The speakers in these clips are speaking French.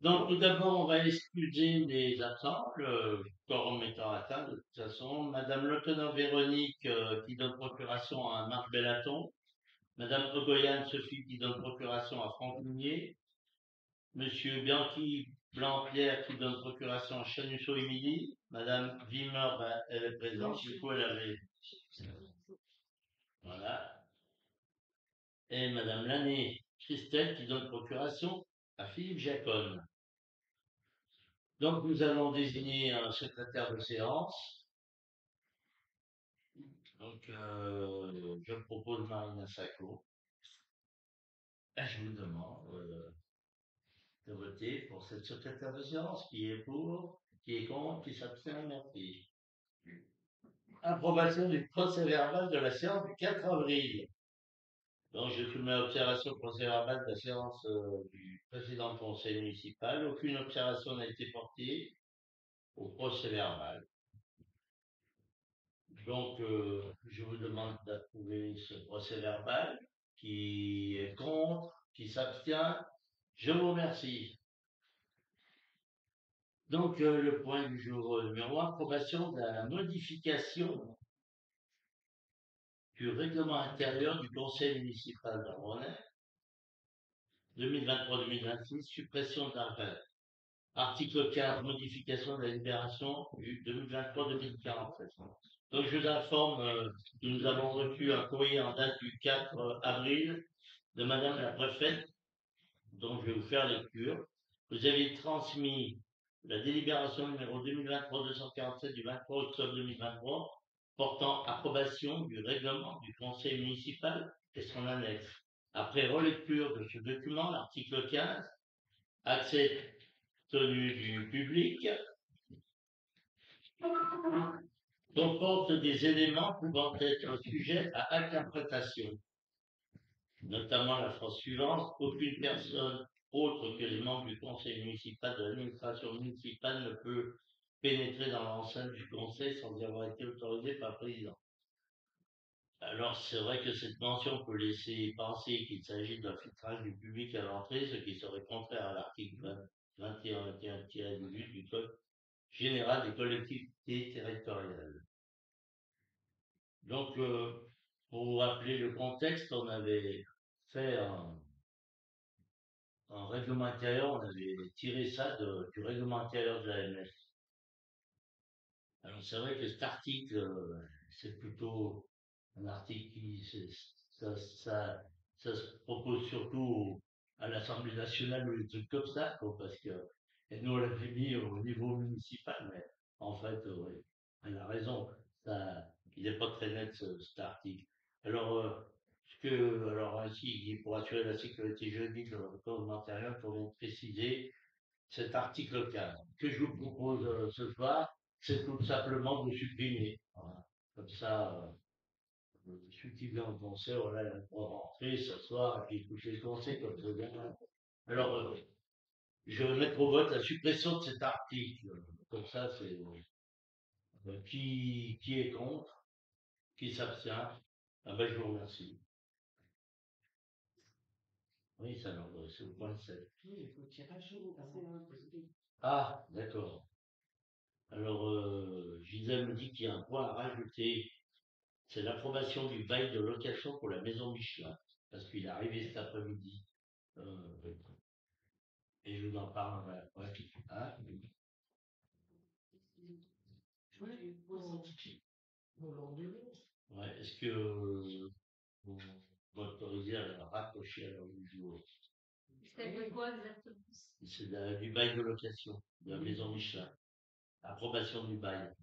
Donc, tout d'abord, on va excuser les absents, le quorum étant atteint de toute façon. Madame Lieutenant Véronique, qui donne procuration à Marc Bellaton. Madame Ogoyan Sophie, qui donne procuration à Franck Mounier. Monsieur Bianchi Blanc-Pierre, qui donne procuration à Chanusso Émilie. Madame Wimmer, elle est présente, du coup, elle avait. Voilà. Et Madame Lanné Christelle, qui donne procuration à Philippe Jacon. Donc, nous allons désigner un secrétaire de séance. Donc, je propose Marina Sacco. Je vous demande de voter pour cette secrétaire de séance. Qui est pour, qui est contre, qui s'abstient, merci. Approbation du procès verbal de la séance du 4 avril. Donc, je soumets à observation le procès verbal de la séance du président du conseil municipal. Aucune observation n'a été portée au procès verbal. Donc, je vous demande d'approuver ce procès verbal. Qui est contre, qui s'abstient. Je vous remercie. Donc, le point du jour numéro 1, approbation de la modification du règlement intérieur du conseil municipal d'Ambronay 2023-2026, suppression de l'arrêt. Article 15, modification de la libération du 2023-2047. Donc, je vous informe que nous avons reçu un courrier en date du 4 avril de Madame la préfète, dont je vais vous faire lecture. Vous avez transmis la délibération numéro 2023-247 du 23 octobre 2023 portant approbation du règlement du conseil municipal et son annexe. Après relecture de ce document, l'article 15, accès tenu du public, comporte des éléments pouvant être sujets à interprétation, notamment la phrase suivante: aucune personne autre que les membres du conseil municipal, de l'administration municipale, ne peut pénétrer dans l'enceinte du conseil sans y avoir été autorisé par le président. Alors, c'est vrai que cette mention peut laisser penser qu'il s'agit d'un filtrage du public à l'entrée, ce qui serait contraire à l'article 21-18 du Code général des collectivités territoriales. Donc, pour vous rappeler le contexte, on avait fait un règlement intérieur, on avait tiré ça du règlement intérieur de l'AMF. Alors, c'est vrai que cet article, c'est plutôt un article qui ça se propose surtout à l'Assemblée nationale ou des trucs comme ça, quoi, parce que et nous on l'avait mis au niveau municipal, mais en fait, oui, elle a raison, ça, il n'est pas très net cet article. Alors, alors ainsi, pour assurer la sécurité juridique de notre code intérieur, pour vous préciser cet article 15. Ce que je vous propose ce soir, c'est tout simplement de supprimer. Voilà. Comme ça, celui qui vient au conseil, voilà, il va rentrer, s'asseoir et puis écouter le conseil comme ça vient. Alors, je vais mettre au vote la suppression de cet article. Comme ça, c'est qui est contre, qui s'abstient. Ah ben, je vous remercie. Oui, ça, c'est le point 7. Oui, il faut tirage. Ah, d'accord. Alors, Gisèle me dit qu'il y a un point à rajouter. C'est l'approbation du bail de location pour la maison Michelin, parce qu'il est arrivé cet après-midi. Et je vous en parlerai après. Hein? Ouais, est-ce que vous m'autorisez à la raccrocher à l'heure du jour? C'est de quoi exactement? C'est du bail de location de la maison Michelin. Approbation du bail.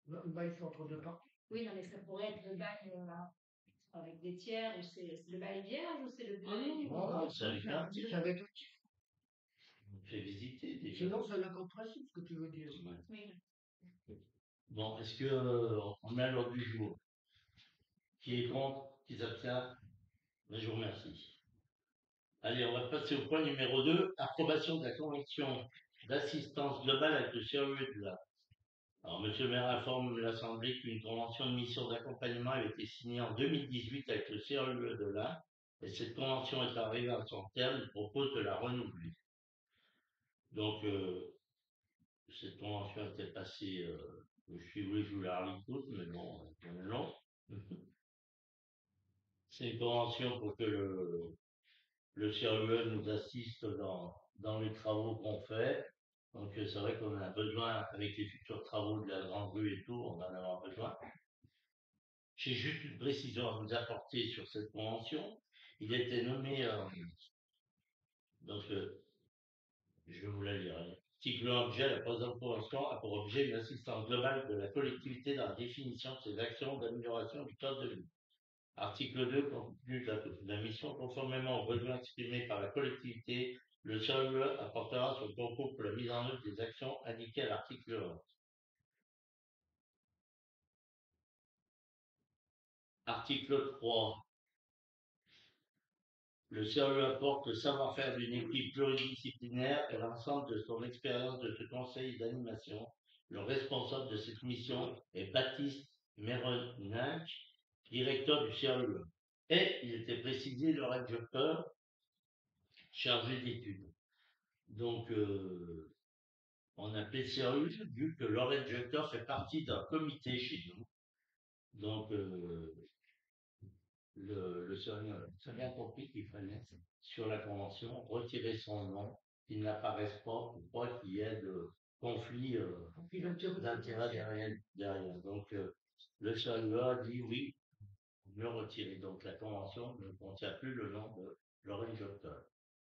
Le bail, c'est entre deux parties. Oui, non, mais ça pourrait être le bail avec des tiers, ou c'est le bail vierge, ou c'est le bail. Non, c'est avec un tiers. C'est avec un tiers. On fait visiter déjà. Sinon, c'est le principe, ce que tu veux dire. Ouais. Oui. Bon, est-ce que on a l'ordre du jour? Qui est contre? Qui s'abstient? Je vous remercie. Allez, on va passer au point numéro 2, approbation de la convention d'assistance globale avec le CEUE de la Alors, Monsieur le maire informe l'Assemblée qu'une convention de mission d'accompagnement avait été signée en 2018 avec le CRUE de l'Ain, et cette convention est arrivée à son terme, il propose de la renouveler. Donc, cette convention était passée, je vous la relis toute, mais bon, non. C'est une convention pour que le CRUE nous assiste dans les travaux qu'on fait. Donc, c'est vrai qu'on a besoin, avec les futurs travaux de la grande rue et tout, on va en avoir besoin. J'ai juste une précision à vous apporter sur cette convention. Il a été nommé, donc je vais vous la lire. Article 1 objet, la présente convention a pour objet une assistance globale de la collectivité dans la définition de ses actions d'amélioration du cadre de vie. Article 2, compte tenu de la mission, conformément aux besoins exprimés par la collectivité, le CRUE apportera son concours pour la mise en œuvre des actions indiquées à l'article 1. Article 3. Le CRE apporte le savoir-faire d'une équipe pluridisciplinaire et l'ensemble de son expérience de ce conseil d'animation. Le responsable de cette mission est Baptiste Méronac, directeur du CRE. Et il était précisé le adjoncteur chargé d'études. Donc, on appelait CRU vu que leur adjoncteur fait partie d'un comité chez nous. Donc, le Seigneur a bien compris qu'il fallait, sur la convention, retirer son nom, qu'il n'apparaisse pas pour pas qu'il y ait de conflit d'intérêt derrière. Donc, le Seigneur a dit oui, le retirer. Donc, la convention ne contient plus le nom de Lorraine Joctor,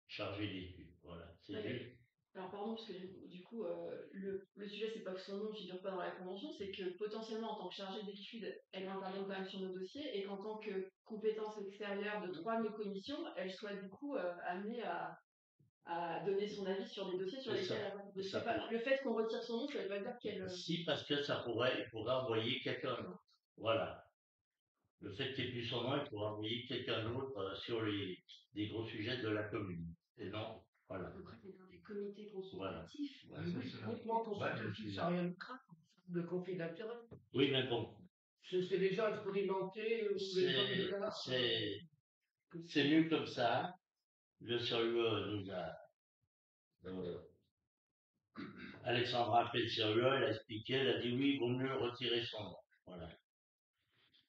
chargé d'études. Voilà, c'est juste. Alors pardon, parce que du coup, le sujet, c'est pas que son nom figure pas dans la convention, c'est que potentiellement, en tant que chargée d'études, elle intervient quand même sur nos dossiers, et qu'en tant que compétence extérieure de 3 de nos commissions, elle soit du coup amenée à donner son avis sur des dossiers sur lesquels elle va. Pas, le fait qu'on retire son nom, ça veut pas dire qu'elle. Si, parce que il pourrait envoyer quelqu'un d'autre. Voilà. Le fait qu'il n'y ait plus son nom, il pourra envoyer quelqu'un d'autre sur des gros sujets de la commune. Et non, voilà. Après, c'est dans des comités consultatifs. Voilà. Ouais, Uniquement consultatifs, ça n'a rien de grave, de conflit d'intérêt. Oui, mais bon. C'est déjà expérimenté. C'est mieux comme ça. Le CRUE nous a. Euh, Alexandra a appelé le CRUE, elle a expliqué, elle a dit oui, il vaut mieux retirer son nom. Voilà.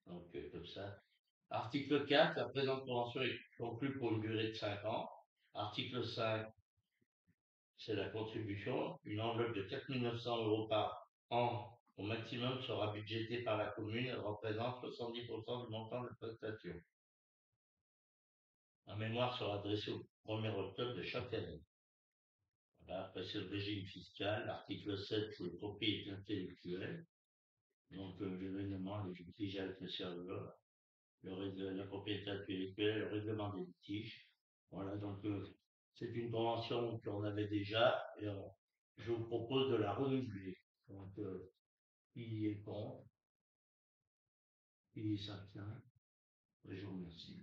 Donc, comme ça. Article 4, la présente convention est conclue pour une durée de 5 ans. Article 5, c'est la contribution. Une enveloppe de 4 900 € par an au maximum sera budgétée par la commune. Elle représente 70% du montant de la prestation. Un mémoire sera adressé au 1er octobre de chaque année. Voilà, après, c'est le régime fiscal. L'article 7, c'est les propriétés intellectuelles. Donc, l'événement, les litiges avec le serveur, la propriété intellectuelle, le règlement des litiges. Voilà, donc, c'est une convention qu'on avait déjà et je vous propose de la renouveler. Donc, qui est contre, qui s'abstient. Et je vous remercie.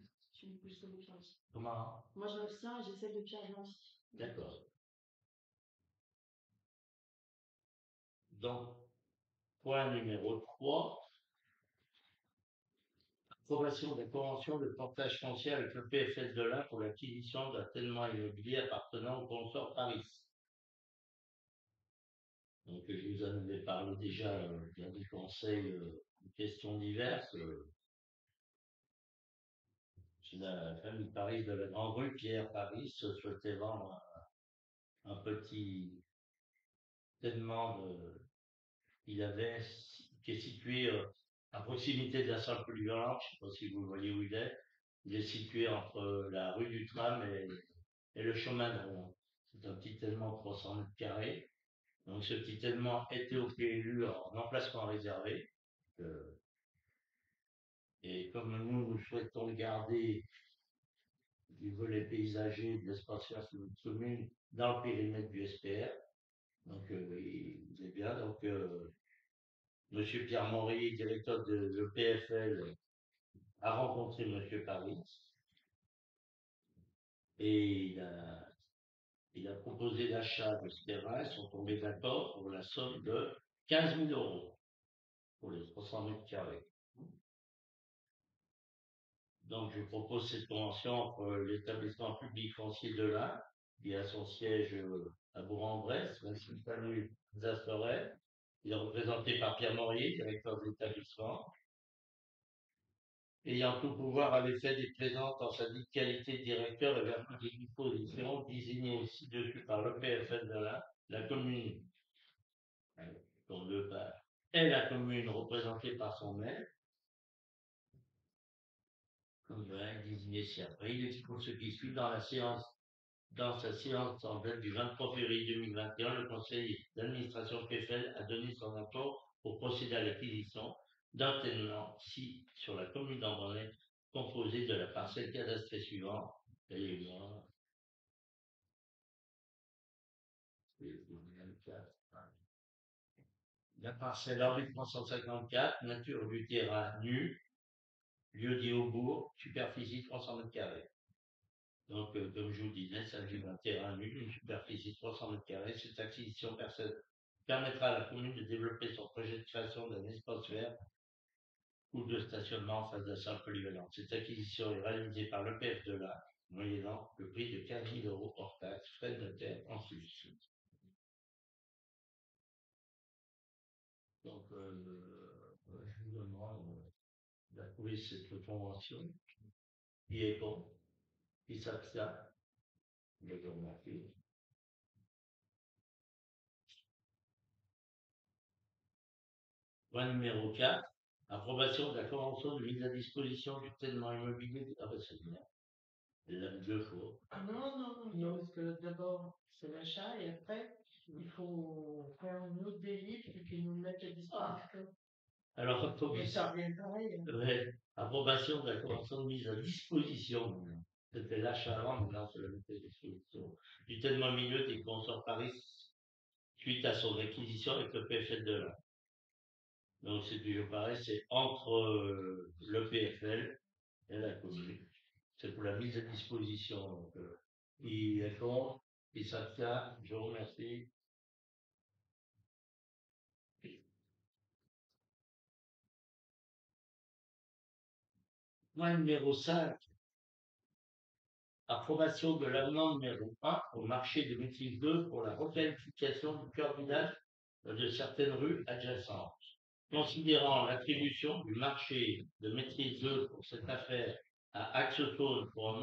Comment? Moi, je m'abstiens et j'essaie de Pierre Blanc. D'accord. Donc, point numéro 3, approbation des conventions de portage foncier avec le PFS de l'Ain pour l'acquisition d'un tellement immobilier appartenant au consort Paris. Donc, je vous en avais parlé déjà dans des conseils de questions diverses. C'est la famille Paris de la Grande Rue, Pierre Paris, souhaitait vendre un petit tellement il avait, qui est situé à proximité de la salle polyvalente, je ne sais pas si vous voyez où il est. Il est situé entre la rue du Tram et le chemin de Rouen. C'est un petit tellement de 300 mètres carrés. Donc ce petit tellement était au PLU en emplacement réservé. Euh, et comme nous souhaitons garder du volet paysager de l'espace vert sur notre commune dans le périmètre du SPR, donc il est bien. Donc Monsieur Pierre Maury, directeur de l'EPFL, a rencontré Monsieur Paris et il a proposé l'achat de ce terrain. Ils sont tombés d'accord pour la somme de 15 000 euros pour les 300 mètres carrés. Donc, je propose cette convention entre l'établissement public foncier de l'Ain, qui a son siège à Bourg-en-Bresse, Vincent Palu Zastoret. Il est représenté par Pierre Morier, directeur de l'établissement, ayant tout pouvoir à l'effet des présentes en sa dite qualité de directeur et vertu des dispositions désignées ci-dessus par l'EPFL de l'Ain, la commune, dont deux parts, est la commune représentée par son maire, comme désigné ci-après. Il expose ce qui suit dans sa séance en date du 23 février 2021, le conseil d'administration PFL a donné son accord pour procéder à l'acquisition d'un tenant si sur la commune d'Ambronay, composée de la parcelle cadastrée suivante. La parcelle Henri 354, nature du terrain nu, lieu dit au bourg, superficie 300 mètres carrés. Donc, comme je vous disais, il s'agit d'un terrain nu, d'une superficie de 300 mètres carrés. Cette acquisition permettra à la commune de développer son projet de création d'un espace vert ou de stationnement en face de la salle polyvalente. Cette acquisition est réalisée par l'EPF de l'Ain, moyennant le prix de 15 000 euros hors taxe, frais de notaire en plus. Donc, je vous demande d'approuver cette convention. Qui est bon, qui s'abstient. Je vous remercie. Point numéro 4, approbation de la convention de mise à disposition du traitement immobilier. Ah ben c'est bien. Elle l'a mis deux fois. Non, parce que d'abord, c'est l'achat et après, il faut faire un autre délit puis qu'ils nous mettent à disposition. Alors, Mais ça revient pareil. ouais, approbation de la convention de mise à disposition. C'était l'achat avant, maintenant c'est la mise à disposition. Du traitement immobilier des consorts Paris suite à son acquisition avec le PFL de l'Ain. Donc c'est toujours pareil, c'est entre le PFL et la commune. C'est pour la mise à disposition. Donc, qui est contre, qui s'abstient, je vous remercie. Point numéro 5. Approbation de l'avenant numéro 1 au marché de maîtrise 2 pour la requalification du cœur village de certaines rues adjacentes. Considérant l'attribution du marché de maîtrise 2 pour cette affaire à Axotone pour un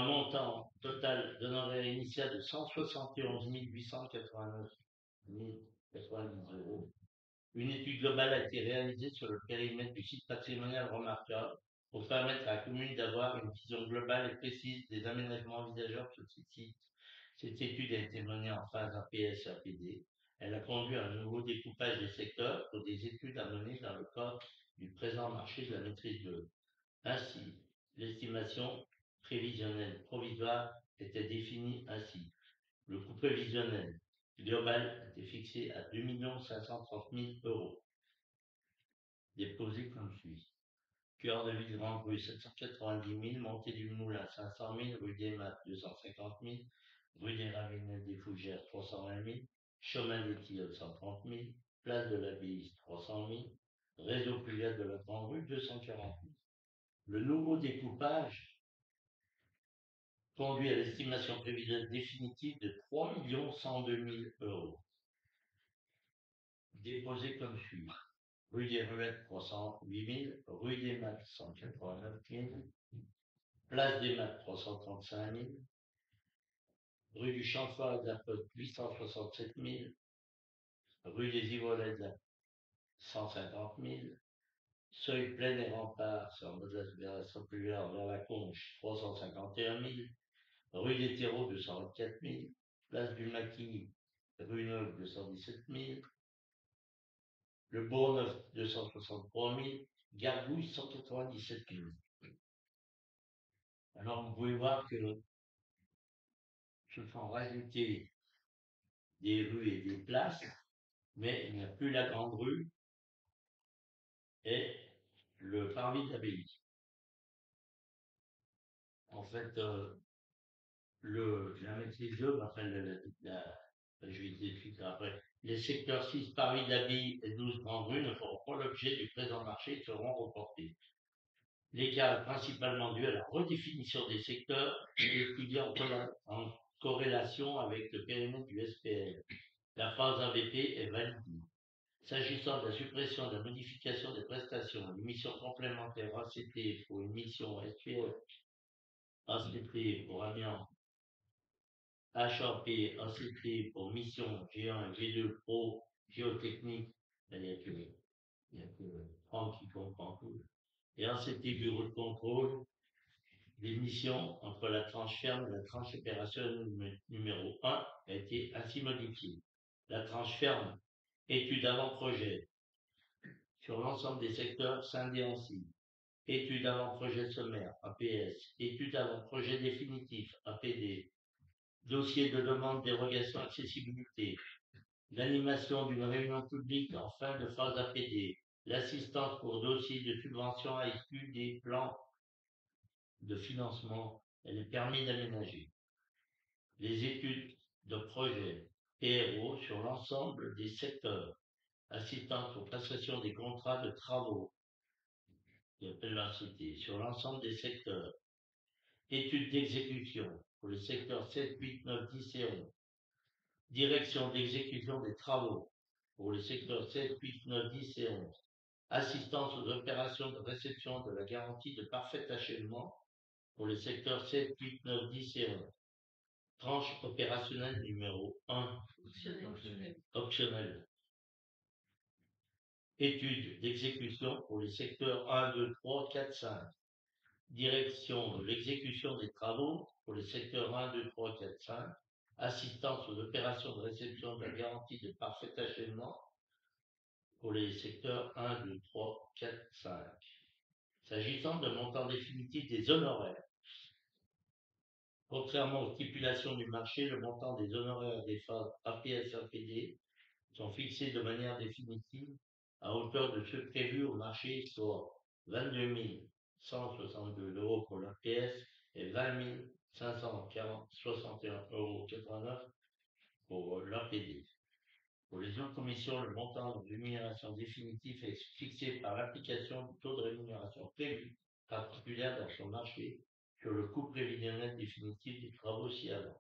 montant total d'honoraires initial de 171 889 090 euros. Une étude globale a été réalisée sur le périmètre du site patrimonial remarquable pour permettre à la commune d'avoir une vision globale et précise des aménagements envisageables sur ce site. Cette étude a été menée en phase APS et APD. Elle a conduit à un nouveau découpage des secteurs pour des études à mener dans le cadre du présent marché de la maîtrise d'œuvre. Ainsi, l'estimation prévisionnelle provisoire était définie ainsi. Le coût prévisionnel global était fixé à 2 530 000 euros. Déposé comme suit. Cœur de ville, Grande Rue 790 000, Montée du Moulin 500 000, rue des Mattes 250 000, rue des Ravinettes des Fougères 320 000, Chemin des Tilleuls 130 000, Place de l'Abbaye 300 000, Réseau fluvial de la Grande Rue 240 000. Le nouveau découpage conduit à l'estimation prévisionnelle définitive de 3 102 000 euros. Déposé comme suit. Rue des Ruettes 308 000, rue des Mattes 189 000, place des Mattes 335 000, rue du Champ-Fort de la Pote 867 000, rue des Ivolets 150 000, Seuil plein et rempart sur modèle populaire vers la Conche 351 000, rue des Terreaux 224 000, place du Maquis, rue Neuve 217 000, le Bourgneuf 263 000, Gargouille 197 000. Alors vous pouvez voir que se sont rajoutés des rues et des places, mais il n'y a plus la grande rue et le parvis d'Abbaye. En fait, la maîtrise d'œuvre, enfin Je vais expliquer après. Les secteurs 6, Paris, Dabi et 12 Grandes Rues ne feront pas l'objet du présent marché et seront reportés. L'écart est principalement dû à la redéfinition des secteurs et étudiés en corrélation avec le périmètre du SPL. La phase AVP est validée. S'agissant de la suppression de la modification des prestations, une mission complémentaire ACT pour une mission SPL, ACT pour Amiens, HAP, ACT pour mission G1 et G2 Pro géotechnique, il n'y a que Franck qui comprend tout. Et ACT bureau de contrôle, des missions entre la tranche ferme et la tranche opérationnelle numéro 1 a été ainsi modifiée. La tranche ferme, étude avant-projet sur l'ensemble des secteurs scindés ainsi. Étude avant-projet sommaire, APS. Étude avant-projet définitif, APD. Dossier de demande dérogation accessibilité. L'animation d'une réunion publique en fin de phase APD. L'assistance pour dossier de subvention à exclu des plans de financement et les permis d'aménager. Les études de projet PRO sur l'ensemble des secteurs, assistance aux prestations des contrats de travaux, qui appelle l'ACT, sur l'ensemble des secteurs, études d'exécution pour les secteurs 7, 8, 9, 10 et 11, direction d'exécution des travaux pour les secteurs 7, 8, 9, 10 et 11, assistance aux opérations de réception de la garantie de parfait achèvement pour les secteurs 7, 8, 9, 10 et 11. Tranche opérationnelle numéro 1. Optionnel. Étude d'exécution pour les secteurs 1, 2, 3, 4, 5. Direction de l'exécution des travaux pour les secteurs 1, 2, 3, 4, 5. Assistance aux opérations de réception de la garantie de parfait achèvement pour les secteurs 1, 2, 3, 4, 5. S'agissant de montant définitif des honoraires, contrairement aux stipulations du marché, le montant des honoraires des phases APS-APD sont fixés de manière définitive à hauteur de ceux prévus au marché, soit 22 162 € pour l'APS et 20 561,89 € pour l'APD. Pour les autres commissions, le montant de rémunération définitif est fixé par l'application du taux de rémunération prévu particulière dans son marché sur le coût prévisionnel définitif des travaux ci-avant.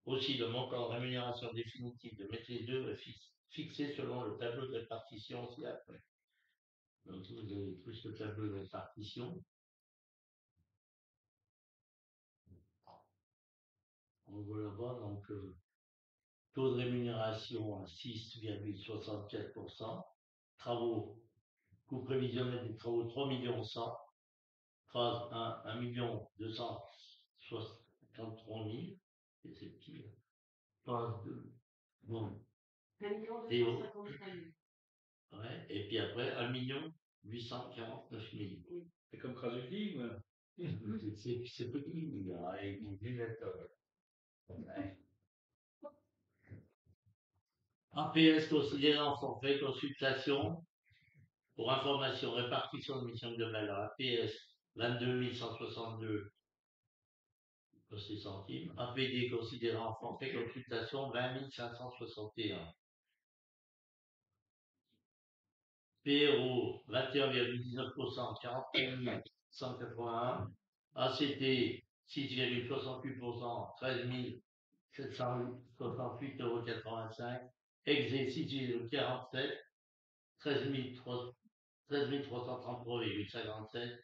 Aussi, le montant de rémunération définitive de maîtrise d'œuvre est fixé selon le tableau de répartition ci-après. Donc, vous avez plus le tableau de répartition. On va le voir, donc, taux de rémunération à 6,64%. Travaux, coût prévisionnel des travaux 3 100 000. Phase 1, 1 263 000. Et c'est pire. Phase 2, bon. 1 253 000. Ouais, et puis après, 1 849 000. C'est comme Krasuki, ou C'est petit, il y a une lunette. Ouais. APS considéré en forfait consultation pour information, répartition de mission globale. APS 22 162 centimes. APD considéré en forfait consultation 20 561. PRO 21,19%, 41 181. ACT 6,68%, 13 768,85 €. Exé 6,47, 13 333,57.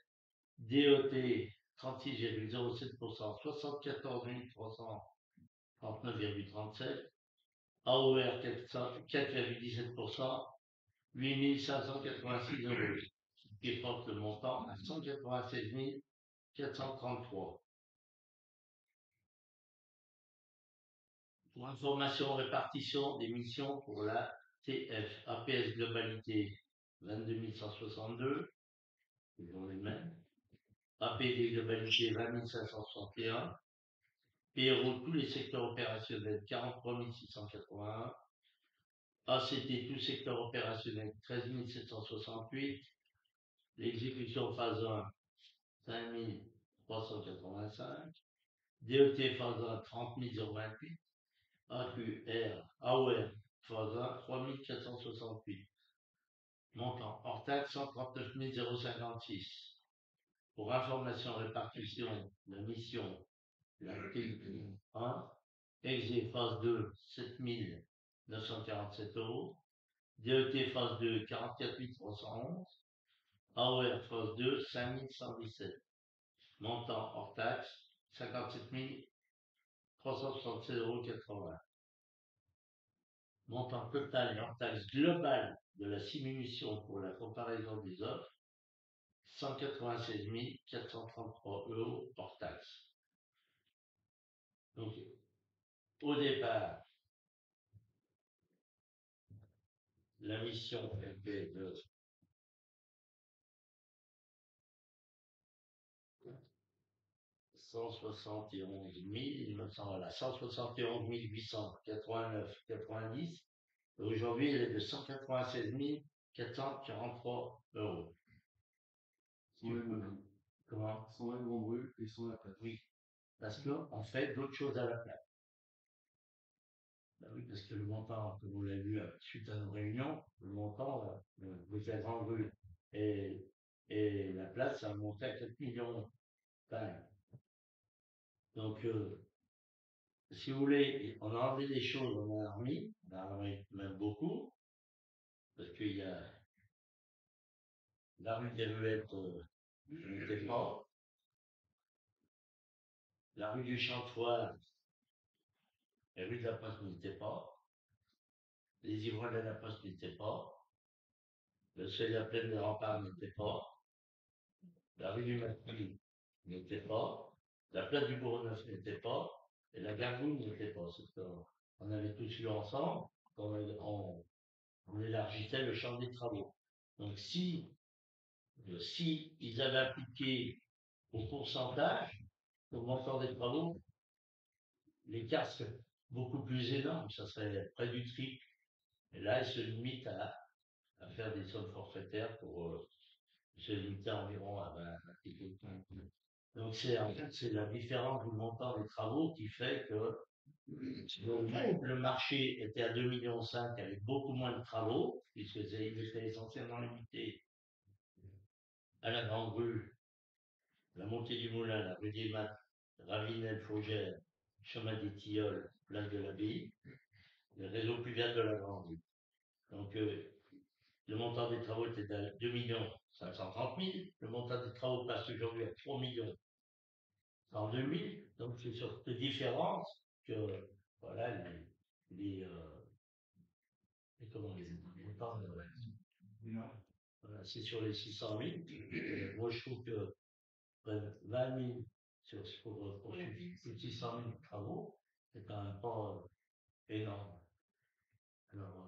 DET 36,07%, 74 339,37. AOR 4,17%, 8 586 €, qui porte le montant à 196 433. Pour information, répartition des missions pour la TF, APS Globalité 22 162, toujours les mêmes. APD Globalité 20 561. PRO, tous les secteurs opérationnels 43 681. ACT, tous secteurs opérationnels 13 768. L'exécution phase 1 5 385. DET phase 1 30 028. AQR, AOR, phase 1, 3468. Montant hors taxe 139 056. Pour information, répartition, la mission, l'article 1, Exé phase 2, 7 947 €. DET phase 2, 44 311. AOR phase 2, 5 117. Montant hors taxe, 57 376,80 €. Montant total et hors taxe global de la simulation pour la comparaison des offres, 196 433 € hors taxe. Donc, au départ, la mission était de 171 000, il me semble, voilà, 171 889,90. Aujourd'hui, elle est de 196 443 €. Sans la grande rue. Comment? Sans la grande rue et sans la place. Oui, parce qu'on fait d'autres choses à la place. Ben oui, parce que le montant, comme vous l'avez vu suite à nos réunions, le montant de la grande rue et la place, ça a monté à 4 millions. Donc, si vous voulez, on a enlevé des choses, on a remis même beaucoup, parce qu'il y a la rue des Ruettes, n'était pas, la rue du Champ de Foire, la rue de la Poste n'était pas, les ivrognes de la Poste n'étaient pas, le seuil de la plaine des remparts n'était pas, la rue du Maquis n'était pas, la place du Bourgneuf n'était pas, et la Gargouille n'était pas. On avait tous lu ensemble, on élargissait le champ des travaux. Donc si ils avaient appliqué au pourcentage, au montant des travaux, l'écart serait beaucoup plus énorme, ça serait près du triple. Et là, ils se limitent à faire des sommes forfaitaires pour se limiter environ à 20. Donc c'est la différence du montant des travaux qui fait que le marché était à 2,5 millions avec beaucoup moins de travaux, puisque il était essentiellement limité à la Grande Rue, la montée du Moulin, la rue des Maths, Ravinel, Faugère, chemin des Tilleuls, place de l'Abbaye, le réseau pluvial de la Grande Rue. Donc le montant des travaux était à 2 530 000, le montant des travaux passe aujourd'hui à 3 millions en 2000, donc c'est sur cette différence que voilà comment les montants voilà, c'est sur les 600 000. Moi je trouve que 20 000 pour plus de 600 000 travaux, c'est quand même pas énorme. Alors,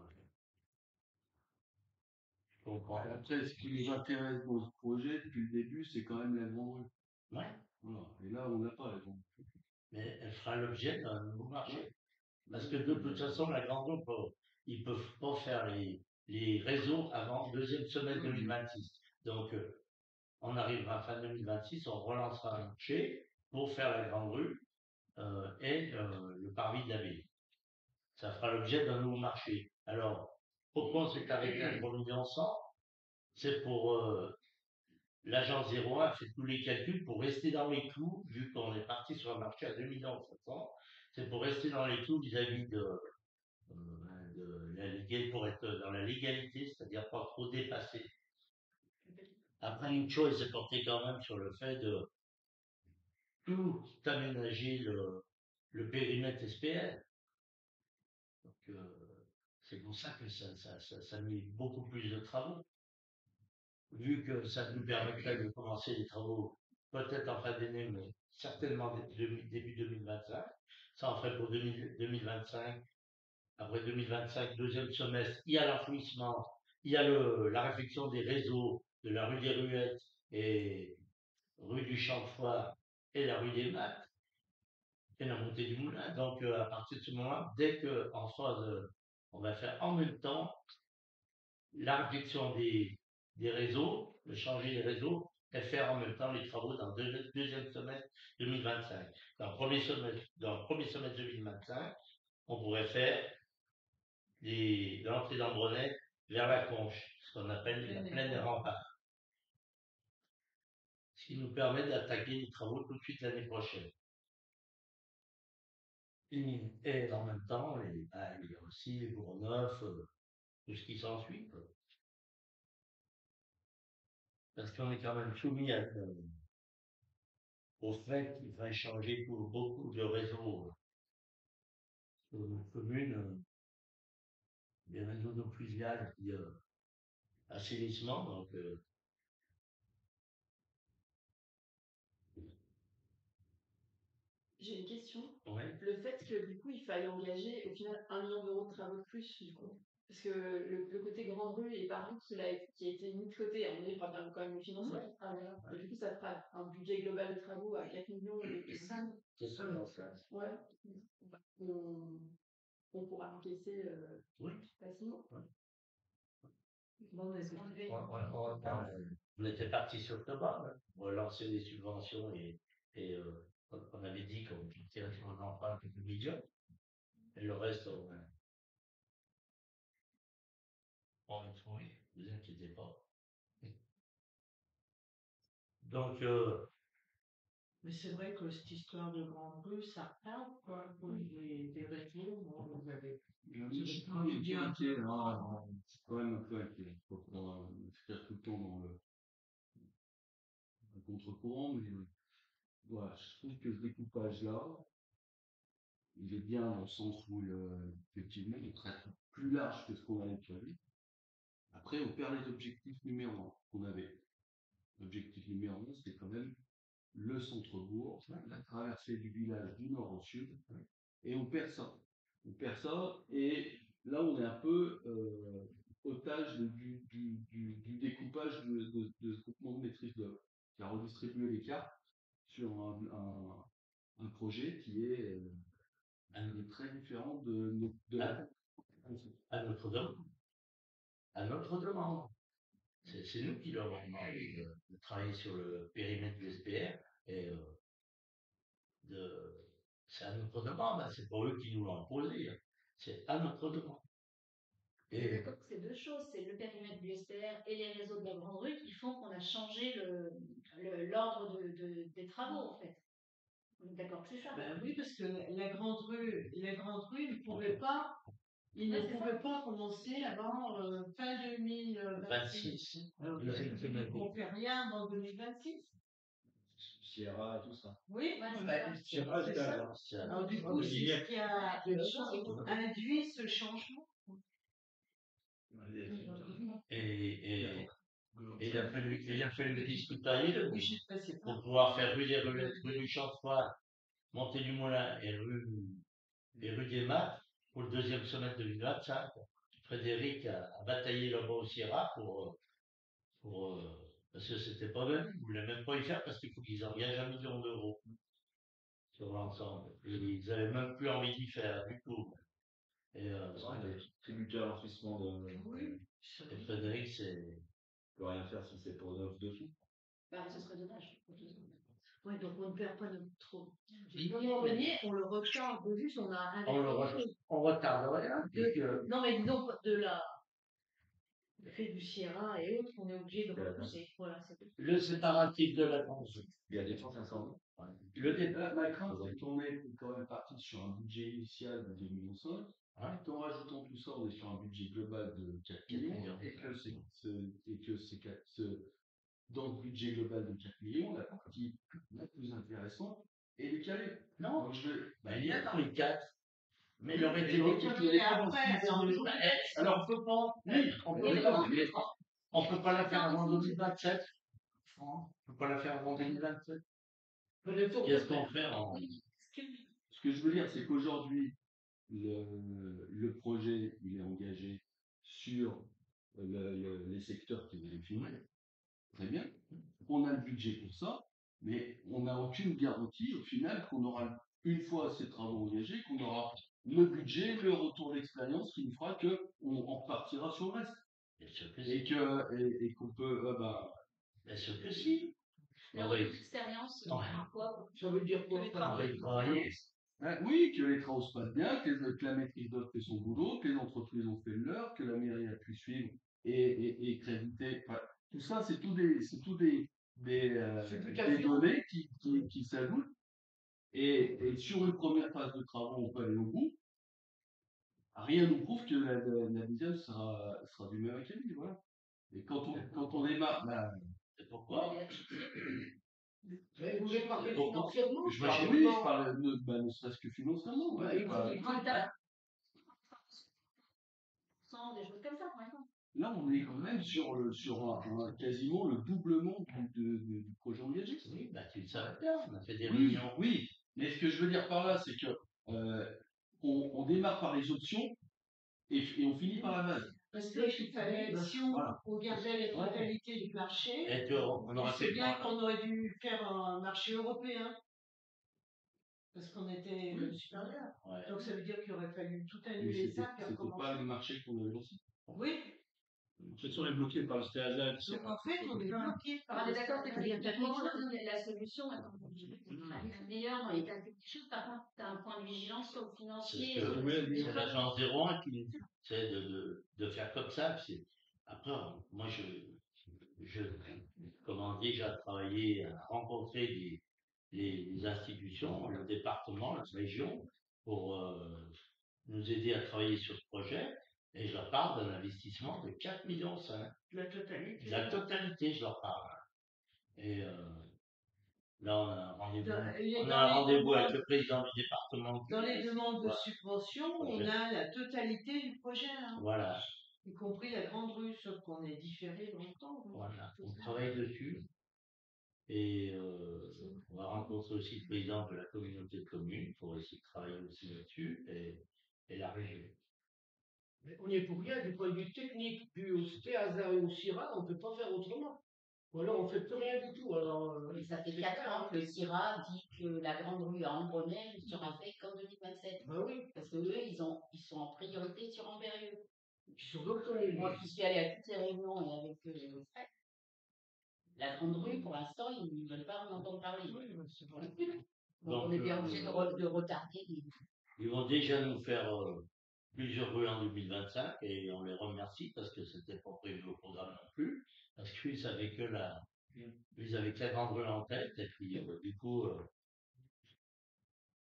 je comprends. Après, ce qui nous intéresse dans ce projet depuis le début, c'est quand même la grande rue. Ouais, Voilà. Et là, on n'a pas la grande rue. mais elle fera l'objet d'un nouveau marché. Parce que de toute façon, la grande rue, ils ne peuvent pas faire les réseaux avant deuxième semestre 2026. Donc, on arrivera à fin 2026, on relancera un marché pour faire la grande rue et le parvis de l'abbaye. Ça fera l'objet d'un nouveau marché. Alors, pourquoi on s'est arrêté à 3 millions 100? C'est pour l'agence 01 a fait tous les calculs pour rester dans les clous, vu qu'on est parti sur un marché à 2 millions 700. C'est pour rester dans les clous vis-à-vis de la légalité, pour être dans la légalité, c'est-à-dire pas trop dépasser. Après, une chose s'est portée quand même sur le fait de tout aménager le périmètre SPL. Donc, c'est pour ça que ça met beaucoup plus de travaux. Vu que ça nous permettrait de commencer les travaux peut-être en fin d'année, mais certainement début 2025. Ça en ferait pour 2025. Après 2025, deuxième semestre, il y a l'enfouissement, il y a la réfection des réseaux de la rue des Ruettes et rue du Champ de Foire et la rue des Maths et la montée du Moulin. Donc, à partir de ce moment, dès qu'en phase, on va faire en même temps la réflexion des réseaux, de changer les réseaux et faire en même temps les travaux dans le deuxième semestre 2025. Dans le premier semestre 2025, on pourrait faire l'entrée d'Ambronay vers la Conche, ce qu'on appelle la plaine des remparts. Ce qui nous permet d'attaquer les travaux tout de suite l'année prochaine. Et en même temps, il y a aussi les Bourgneuf, tout ce qui s'ensuit. Parce qu'on est quand même soumis au fait qu'il va changer beaucoup de réseaux sur nos communes, des réseaux d'eau pluviale qui assainissement. Donc, J'ai une question. ouais. Le fait que du coup il faille engager au final 1 million d'euros de travaux de plus du coup. Parce que le côté grande rue et Paris qui a été mis de côté, à mon avis, il faudra quand même le financer. Et du coup, ça fera un budget global de travaux à 4 millions et 5. C'est ça, ça. Ouais. On pourra encaisser Oui. facilement. Ouais. Bon, mais c'est On était parti sur ce bas, hein. On va lancer des subventions et on avait dit qu'on tirait sur un emprunt de 2 millions. Et le reste, on va le trouver, ne vous inquiétez pas. Donc, Mais c'est vrai que cette histoire de grande rue, ça parle, quoi, pour des réseaux, bon, vous avez. Je suis pas inquiet, là. Je suis quand même un peu inquiet. Faut pas faire tout le temps dans le contre-courant, mais voilà, je trouve que ce découpage-là, il est bien dans le sens où effectivement, il traite plus large que ce qu'on avait prévu. Après, on perd les objectifs numéro 1 qu'on avait. L'objectif numéro 1, c'était quand même le centre-bourg, la traversée du village du nord au sud, et on perd ça. On perd ça, et là, on est un peu otage du découpage de ce groupement de maîtrise d'œuvre, qui a redistribué les cartes sur un projet qui est très différent de à notre demande. À notre demande. C'est nous qui leur avons demandé de travailler sur le périmètre du SPR et c'est à notre demande, hein. C'est pas eux qui nous l'ont imposé, hein. C'est à notre demande. Et d'accord, c'est deux choses, c'est le périmètre du SPR et les réseaux de la grande rue qui font qu'on a changé l'ordre des travaux en fait. On est d'accord que c'est ça. Ben oui, parce que la grande rue, ils ne pouvaient pas. Ils ne pouvaient pas commencer avant fin 2026. Donc, on ne fait rien avant 2026. Sierra et tout ça. Oui, Ouais, c'est ben, ça. Sierra, c'est ça. Alors du coup, c'est ce qui a induit ce changement. Et il a fallu discuter Obligé de passer par. pour pouvoir faire rue des Roulettes, rue du Champ-Froid, Montée du Moulin et rue des Maths pour le deuxième semestre 2025. Frédéric a bataillé là-bas au Sierra parce que c'était pas bien, ils voulaient même pas y faire parce qu'il faut qu'ils engagent 1 million d'euros sur l'ensemble. Et ils avaient même plus envie d'y faire du tout. Et Tributaire l'enfouissement de. Oui. et Frédéric, c'est. On peut rien faire si c'est pour neuf dessous. Bah, ce serait dommage. Oui, donc on ne perd pas notre trop. À un moment donné, on le recharge de juste, on a On retarde rien. Non, mais disons, le fait du Sierra et autres, on est obligé de repousser. Voilà, c'est tout. Le séparatif de la France. Il y a des fois 500. Le débat, la crainte, c'est qu'on est quand même parti sur un budget initial de 2,5 millions. En rajoutant tout ça, on est sur un budget global de 4 millions. Et dans le budget global de 4 millions, la partie la plus intéressante est décalée. Non, donc il y a dans les 4. Mais il aurait été alors on peut pas. Oui, on peut pas la faire avant 2027. On peut pas la faire avant 2027. Qu'est-ce qu'on fait Ce que je veux dire, c'est qu'aujourd'hui, le projet, il est engagé sur les secteurs qui avaient définis. Très bien. On a le budget pour ça, mais on n'a aucune garantie au final qu'on aura, une fois ces travaux engagés, qu'on aura le budget, le retour d'expérience qui nous fera qu'on repartira sur le reste. Et qu'on peut. Bien sûr que si. Le retour d'expérience, quoi? Ça veut dire quoi? Travailler. Oui, que les travaux se passent bien, que la maîtrise d'œuvre fait son boulot, que les entreprises ont fait le leur, que la mairie a pu suivre et créditer. Enfin, tout ça, c'est tout des données qui s'ajoutent. Et sur une première phase de travaux, on peut aller au bout. Rien ne nous prouve que la deuxième sera du même acabit, voilà. Et quand on démarre, c'est pourquoi. Mais vous voulez parler Pourquoi financièrement? Je me suis Oui, je parle ne serait-ce que financièrement. Bah, Ouais, il pas- faut pas. Des choses comme ça, par exemple. Là, on est quand même sur quasiment le doublement du projet engagé. Oui, bah tu le savais bien, on a fait des Oui, réunions. oui. Mais ce que je veux dire par là, c'est que on démarre par les options et on finit par la base. Parce qu'il fallait, si on Voilà. regardait la totalité du marché, Et on aura c'est fait bien quoi, là qu'on aurait dû faire un marché européen. Parce qu'on était supérieur. Ouais. Donc ça veut dire qu'il aurait fallu tout Mais annuler ça, puis c'était recommencer. pas le marché qu'on avait lancé. Oui. En fait, on est bloqué par le STASA. Donc en fait, on est bloqué par On est d'accord, le c'est que la solution, la meilleure dans les cas de choses, par contre, tu as un point de vigilance sur le C'est financier. ce que c'est l'agence 01 qui nous dit, c'est de faire comme ça. Puis après, moi, je commence déjà à travailler, à rencontrer les institutions, le département, la région, pour nous aider à travailler sur ce projet. Et je leur parle d'un investissement de 4,5 millions. La totalité. La totalité, je leur parle. Et là, on a un rendez-vous. On a un rendez-vous avec le président du département. Dans les demandes de Voilà. subvention, on a la totalité du projet, hein, Voilà, y compris la grande rue, sauf qu'on est différé dans le temps. hein. voilà. On travaille dessus. Et on va rencontrer aussi le président de la communauté de communes pour essayer de travailler aussi là-dessus et la région. Mais on n'y est pour rien, du point de vue technique, vu au STEASA et au CIRA, on ne peut pas faire autrement. Ou alors on ne fait plus rien du tout. Alors, Mais ça fait 4 ans que le CIRA dit que la grande rue à Ambronay ne sera faite qu'en 2027. bah oui, Parce que eux, ils sont en priorité sur Ambérieux. puis sur d'autres communes. Moi, je suis allée à toutes les réunions et avec Fred. La grande rue, pour l'instant, ils ne veulent pas en entendre parler. Oui, c'est vrai. Donc, on est bien obligé de retarder. Ils vont déjà nous faire plusieurs rues en 2025 et on les remercie parce que c'était pas prévu au programme non plus. Parce qu'ils avaient que la grande rue en tête et puis du coup,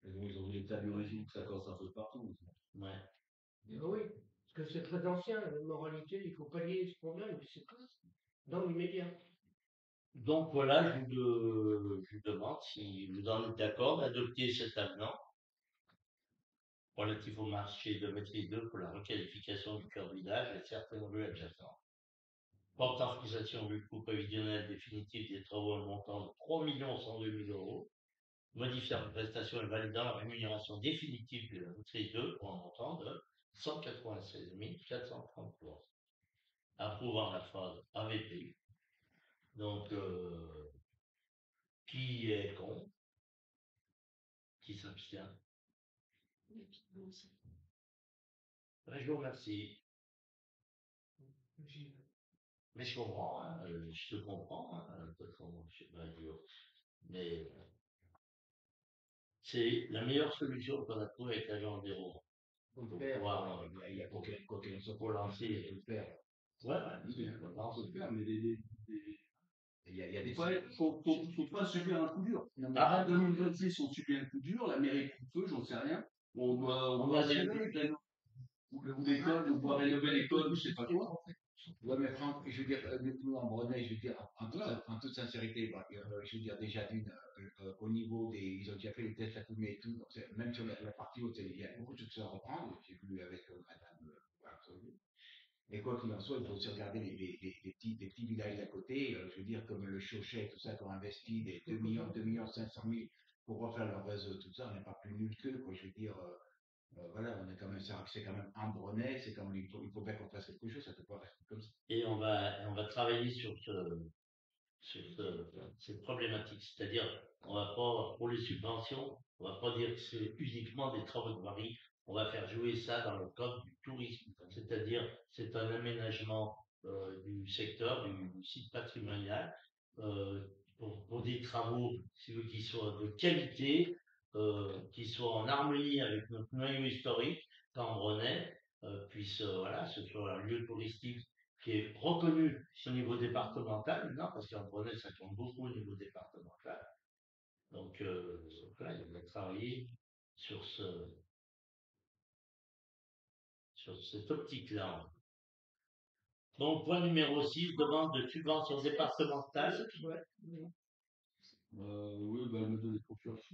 Et donc, ils ont voulu établir que ça casse un peu partout. ouais. Ah oui, parce que c'est très ancien, la moralité, il faut pallier ce problème, et c'est tout. Dans l'immédiat. Donc voilà, je vous demande si vous en êtes d'accord d'adopter cet avenant relatif au marché de maîtrise d'œuvre pour la requalification du cœur de village et certaines rues adjacentes. Portant fixation du coût prévisionnel définitif des travaux à un montant de 3 102 000 euros, modifiant les prestations et validant la rémunération définitive de la maîtrise d'œuvre pour un montant de 196 433. Approuvant la phase AVP. Donc, qui est contre? Qui s'abstient? Je vous remercie. Mais je comprends, hein, je te comprends, hein, de toute façon, je sais pas dur. Mais c'est la meilleure solution qu'on a trouvée avec l'agent 0. Faut le faire, il y a quoi qu'il soit pour lancer, il faut le faire. Ouais, On peut le faire, mais Il y a des faut pas subir un coup dur. Non, mais Ah, 2026, on subit un coup dur, la mairie coupe feu, j'en sais rien. On doit rénover, ou l'école, on doit rénover l'école, ou je sais pas quoi. ouais, mais Franck, je veux dire, nous en Brunei, je veux dire, en toute sincérité, bah, je veux dire, déjà au niveau des, ils ont déjà fait les tests à Koumé et tout, donc même sur la partie haute, il y a beaucoup de choses à reprendre, j'ai vu avec madame, et quoi qu'il en soit, il faut aussi regarder les petits villages d'à côté, je veux dire, comme le Chauchet, tout ça, qui ont investi des 2 millions 500 000 pour refaire leur réseau, tout ça, on n'est pas plus nul qu'eux, quoi, je veux dire, voilà, on est quand même, c'est quand même un Brunet, c'est quand même, il faut bien qu'on fasse quelque chose, ça peut pas rester comme ça. Et on va travailler sur cette problématique. C'est-à-dire, on va pas, pour les subventions, on va pas dire que c'est uniquement des travaux de voirie, on va faire jouer ça dans le cadre du tourisme. C'est-à-dire, c'est un aménagement du secteur, du site patrimonial, pour des travaux, si vous voulez, qui soient de qualité, qui soit en harmonie avec notre noyau historique, Cambronais, puisse, voilà, ce soit un lieu touristique qui est reconnu au niveau départemental, non, parce qu'Ambronais, ça compte beaucoup au niveau départemental. Donc, voilà, il va travailler sur cette optique-là. Donc, point numéro 6, demande de subvention départementale. Oui, bah, me donner confiance.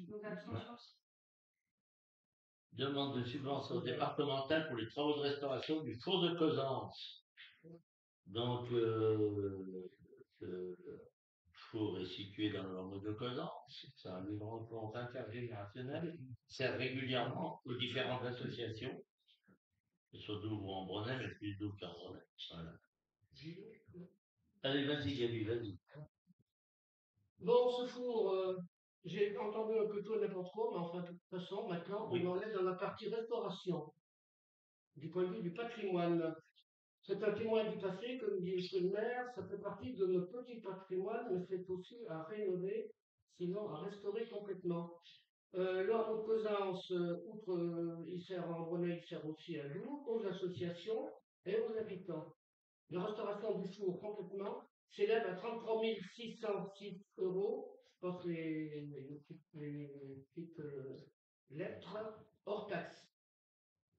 Demande de subvention départementale pour les travaux de restauration du four de Causance. Donc, le four est situé dans le hameau de Causance. C'est un lieu de rencontre intergénérationnel. Sert régulièrement aux différentes associations, que ce soit Douvres ou Ambronay, mais plus Douvres qu'Ambronay. Voilà. Allez, vas-y, Gabi, vas-y. Bon, ce four, j'ai entendu un peu tout et n'importe quoi, mais enfin, de toute façon, maintenant, on en est dans la partie restauration, du point de vue du patrimoine. C'est un témoin du passé, comme dit le maire, ça fait partie de notre petit patrimoine, mais c'est aussi à rénover, sinon à restaurer complètement. L'ordre de Causance, outre il sert en Brunei, il sert aussi à nous, aux associations et aux habitants. La restauration du four complètement s'élève à 33 606 €. Je pense les petites lettres hors taxes.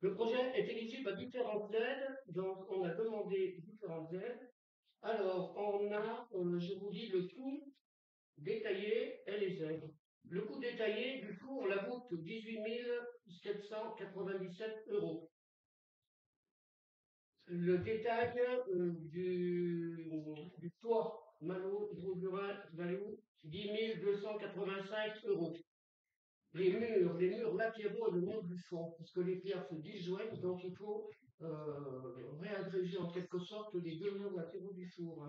Le projet est éligible à différentes aides, donc on a demandé différentes aides. Alors, on a, je vous dis le coût détaillé et les aides. Le coût détaillé du four la voûte 18 797 €. Le détail du toit Malo hydroburin Valou 10 285 €. Les murs latéraux et le mur du fond, parce que les pierres se disjoignent, donc il faut réagréger en quelque sorte les deux murs latéraux du four.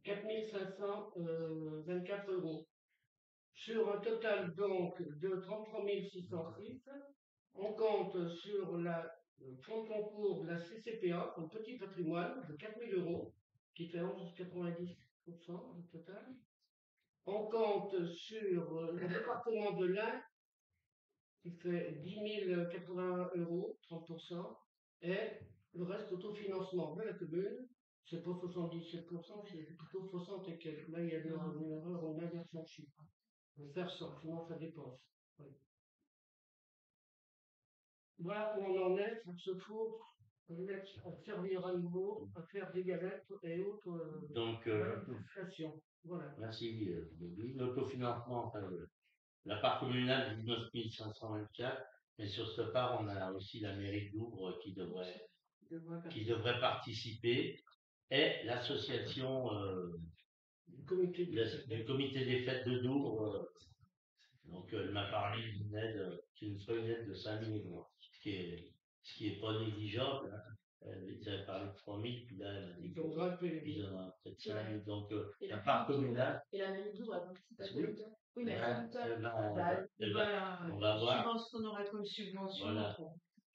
4 524 €. Sur un total donc de 33 606, on compte sur la fonds de concours de la CCPA pour le petit patrimoine de 4 000 €, qui fait 11,90% du total. On compte sur le département de l'Ain, qui fait 10 080 €, 30%, et le reste autofinancement de la commune, c'est pas 77%, c'est plutôt 60 et quelques. Là, il y a une erreur, on inverse un chiffre. On va faire ça, sinon ça dépense. Oui. Voilà où on en est sur ce four, à servir à nouveau, à faire des galettes et autres Donc, créations. Voilà. merci. L'autofinancement, enfin, la part communale 19 524, mais sur cette part, on a aussi la mairie de Douvres qui devrait participer, et l'association Du comité des fêtes de Douvres. Donc, elle m'a parlé d'une aide, une aide de 5 000 €, ce qui est pas négligeable. Hein. Elle avait parlé de 3 000, puis là, elle m'a dit qu'ils en ont peut-être 5 000. Donc, la part communale. Et la mairie de Douvres a participé. Oui, mais on va voir. Je pense qu'on aura comme subvention. Voilà,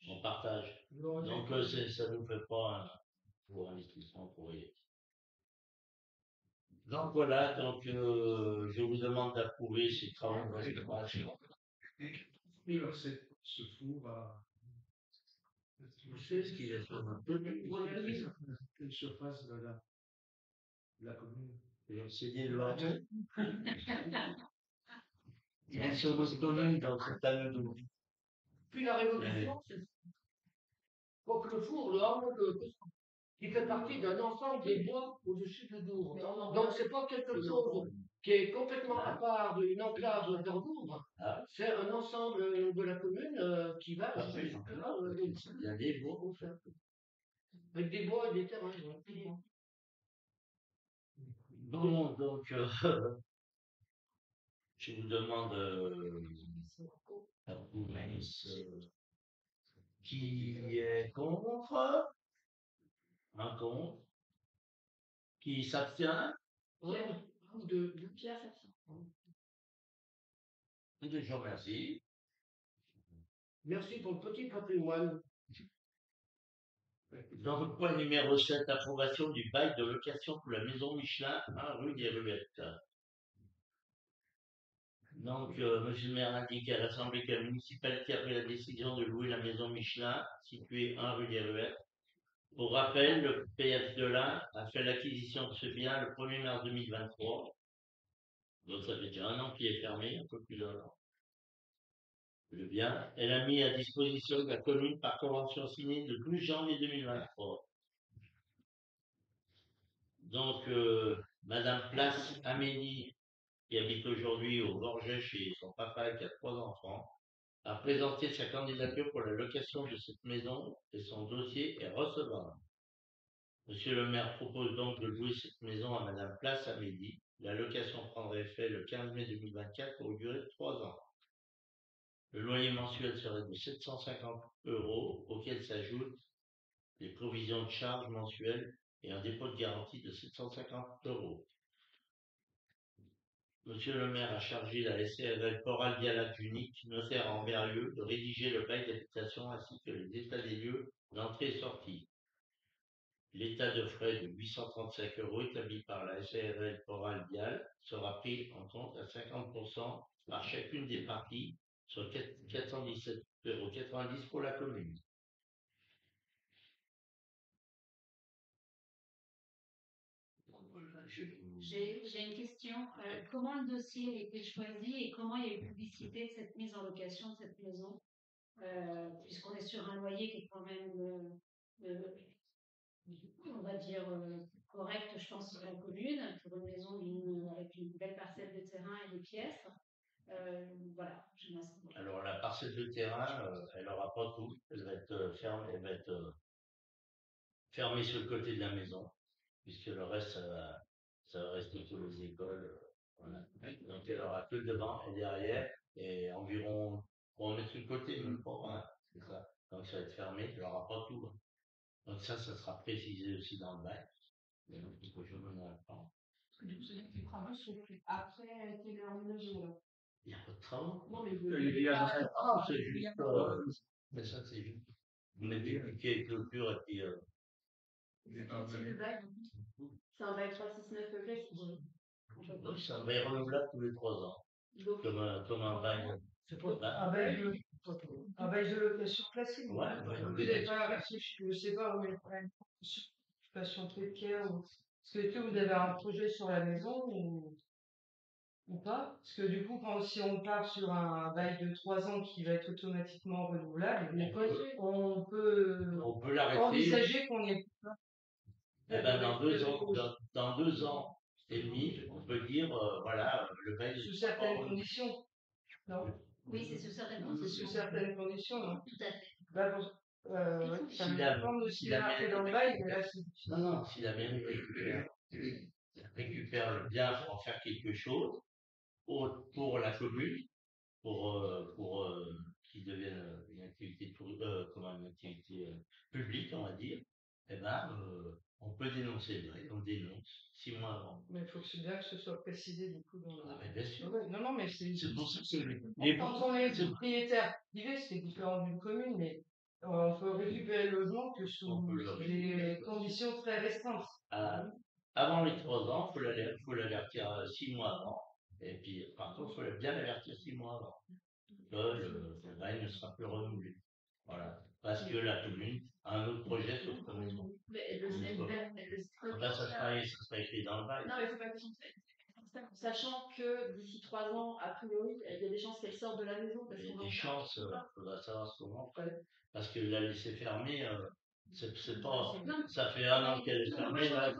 on partage. Donc, ça ne nous fait pas pour investissement pour rien. Donc voilà, donc je vous demande d'approuver ces travaux de restauration. Oui, alors ce four a Ce qu'il est sur un peu quelle surface de la commune. c'est des lois. Il y a une surface commune dans ce panneau de boue. Puis la révolution, c'est pour que le four, le hameau qui fait partie d'un ensemble des bois au-dessus de Douvres. Donc c'est pas quelque chose qui est complètement à part d'une enclave dans Douvres. C'est un ensemble de la commune qui va jusque-là. Il y a des bois. Avec des bois et des terrains. Bon, donc je vous demande qui est contre? Un contre? Qui s'abstient? Pierre s'abstient. Je vous remercie. Merci pour le petit patrimoine. Donc, point numéro 7, approbation du bail de location pour la maison Michelin, rue des Ruettes. Donc, monsieur le maire indique à l'Assemblée que la municipalité a pris la décision de louer la maison Michelin, située 1 rue des Ruettes. Pour rappel, le PF de l'Ain a fait l'acquisition de ce bien le 1er mars 2023. Donc, ça fait déjà un an qu'il est fermé, un peu plus d'un an. Le bien, elle a mis à disposition de la commune par convention signée le 12 janvier 2023. Donc, Madame Place Amélie, qui habite aujourd'hui au Borget chez son papa et qui a 3 enfants, a présenté sa candidature pour la location de cette maison et son dossier est recevable. Monsieur le maire propose donc de louer cette maison à Madame Place Amélie. La location prendrait effet le 15 mai 2024 pour une durée de 3 ans. Le loyer mensuel serait de 750 €, auquel s'ajoutent les provisions de charges mensuelles et un dépôt de garantie de 750 €. Monsieur le maire a chargé la SARL Coral Dialac Unique, notaire à Amberieu, de rédiger le bail d'habitation ainsi que les états des lieux d'entrée et sortie. L'état de frais de 835 € établi par la SARL Coral Dial sera pris en compte à 50% par chacune des parties, soit 417,90 € pour la commune. J'ai une question. Comment le dossier a été choisi et comment il y a eu publicité de cette mise en location de cette maison puisqu'on est sur un loyer qui est quand même, on va dire, correct, je pense, sur la commune, pour une maison avec une belle parcelle de terrain et des pièces. Voilà, je m'inscris. Alors, la parcelle de terrain, elle n'aura pas tout. Elle va être fermée, fermée sur le côté de la maison, puisque le reste, ça va rester sur les écoles. Voilà. Donc, elle aura que devant et derrière, et environ, on va mettre sur le côté, même pas, hein, c'est ça. Donc, ça va être fermé, elle n'aura pas tout. Donc, ça sera précisé aussi dans le bail. Mais donc, il faut que je me le prends. Parce que du coup, c'est les travaux sont faits après qu'elle est emménagée, là. Il n'y a pas de travaux. Non, mais C'est juste, mais ça, c'est juste. On met des piquets et clôture, et puis, C'est le bail. C'est un bail 369 euros. oui, c'est un bail renouvelable tous les 3 ans. Donc, Comme un bail. c'est pas un bail de location classique. Ouais, Vous n'avez pas réfléchi, je sais pas, mais situation précaire. Est-ce que vous avez un projet sur la maison ou pas? Parce que du coup, si on part sur un bail de 3 ans qui va être automatiquement renouvelable, on peut On peut l'arrêter. envisager qu'on ait Eh ben, dans 2 ans et demi, on peut dire, voilà, le bail. sous certaines conditions. Non? Oui, c'est sous certaines C'est conditions. sous certaines conditions, non? Tout à fait. Bah, ça me dépend aussi marqué dans le bail, mais là, c'est difficile. Non, si la mairie récupère le bien pour en faire quelque chose pour la commune, pour qu'il devienne une activité, une activité publique, on va dire, eh ben, on peut dénoncer le bail, on dénonce 6 mois avant. Mais il faut que c'est bien que ce soit précisé du coup dans Ah, mais bien sûr. Ouais, non, mais c'est pour ça que c'est. quand on est propriétaire privé, c'est différent d'une commune, mais on peut récupérer le logement que sous des conditions très restreintes. Avant les 3 ans, il faut l'avertir 6 mois avant. Et puis, par contre, il faut bien l'avertir 6 mois avant. Que le bail ne sera plus renouvelé. Voilà. Parce que la commune a un autre projet sur cette maison. mais le Ça sera écrit dans le bail. Non, mais c'est pas question de ça. Sachant que d'ici 3 ans, a priori, il y a des chances qu'elle sorte de la maison. Il y a des chances, il faudra savoir comment. Parce que la laisser fermée, c'est pas. Ça fait 1 an qu'elle est fermée. Là.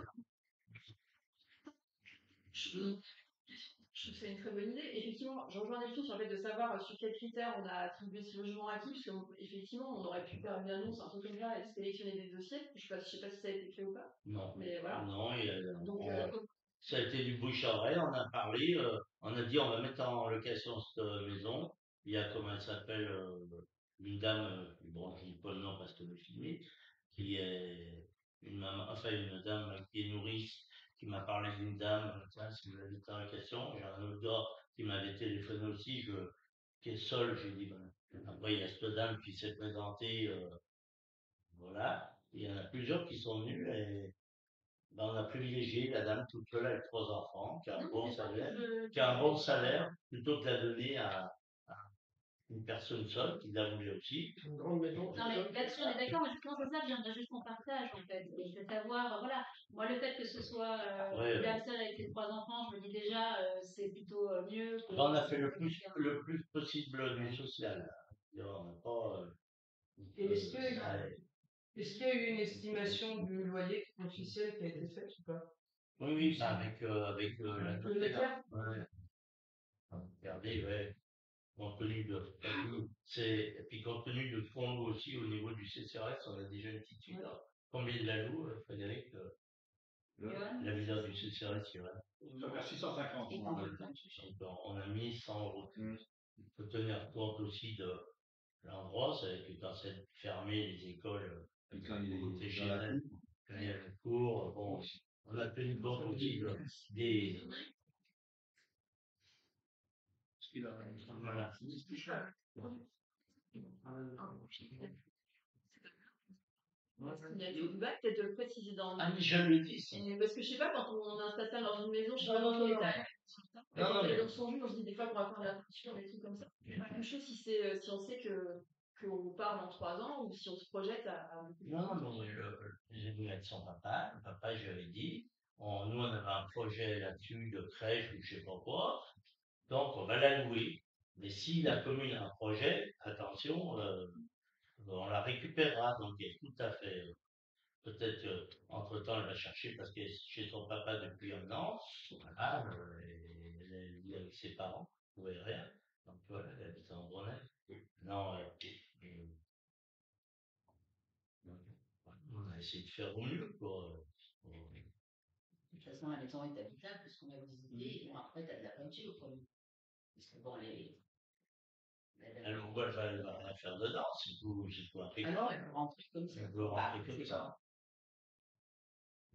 Je trouve que c'est une très bonne idée. Effectivement, je rejoins Delphine sur le fait de savoir sur quels critères on a attribué ce logement à qui, parce qu'effectivement, on aurait pu faire une annonce un peu comme ça et sélectionner des dossiers. Je sais pas si ça a été fait ou pas. Non. Mais voilà. Non, Donc, ça a été du bouche à oreille, on a parlé, on a dit on va mettre en location cette maison. Il y a, comment elle s'appelle, une dame, bon, je dis pas le nom parce que je filmé, qui est une maman, enfin une dame qui est nourrice, qui m'a parlé d'une dame, tiens, si vous avez en location, j'ai un autre gars qui m'avait téléphoné aussi, qui est seul, j'ai dit, ben, après il y a cette dame qui s'est présentée, voilà, il y en a plusieurs qui sont venus et Ben, on a privilégié la dame toute seule avec 3 enfants, qui a un Non, bon c'est pas que salaire, je- qui a un bon salaire, plutôt que de la donner à une personne seule qui la voulait aussi. Une grande maison. Non, mais là-dessus, on est d'accord, mais justement, c'est ça que j'aimerais juste qu'on partage, en fait. Et je veux savoir, voilà, moi, le fait que ce soit Ouais, une dame seule avec ses 3 enfants, je me dis déjà, c'est plutôt mieux que. Ben, on a fait le plus possible du social. On n'a pas. Et est-ce que- ouais. Est-ce qu'il y a eu une estimation du loyer officiel qui a été faite ou pas? Oui, oui, ben, avec la Le notaire? Ouais. Regardez, ouais. Compte tenu de. Et puis compte tenu de ce qu'on loue aussi au niveau du CCRS, on a déjà une petite idée. Combien il la loue, Frédéric? La villa du CCRS, il y en a. Ça fait 650. Donc, on a mis 100 euros. Il faut tenir compte aussi de l'endroit, c'est que quand c'est fermé, les écoles, Quand il est TGN, quand il y a le cours, bon, on a tenu compte aussi des. Voilà. Il y a des débats, peut-être de le préciser dans. Ah, mais je le dis, si. Parce que je sais pas, quand on installe ça dans une maison, je sais pas dans quel état. Quand elle est dans son jus, on se dit des fois qu'on va faire de la peinture, des trucs comme ça. La même chose si on sait qu'on part dans 3 ans ou si on se projette à Non, mais j'ai vu avec son papa. Le papa, je lui avais dit, nous, on avait un projet là-dessus de crèche ou je sais pas quoi. Donc, on va la louer. Mais si la commune a un projet, attention, on la récupérera. Donc, il est tout à fait. Peut-être entre-temps, elle va chercher parce qu'elle est chez son papa depuis un an. Voilà, elle vit avec ses parents. Vous voyez rien. Donc, voilà, elle habite en Brunei. Non, on a essayé de faire au mieux, quoi. De toute façon, la maison est habitable puisqu'on a visité et bon, après, tu as de la peinture. Parce que bon, Alors, moi, elle va rien faire dedans, c'est tout impeccable. Alors, elle peut rentrer comme ça. Elle peut rentrer comme ça.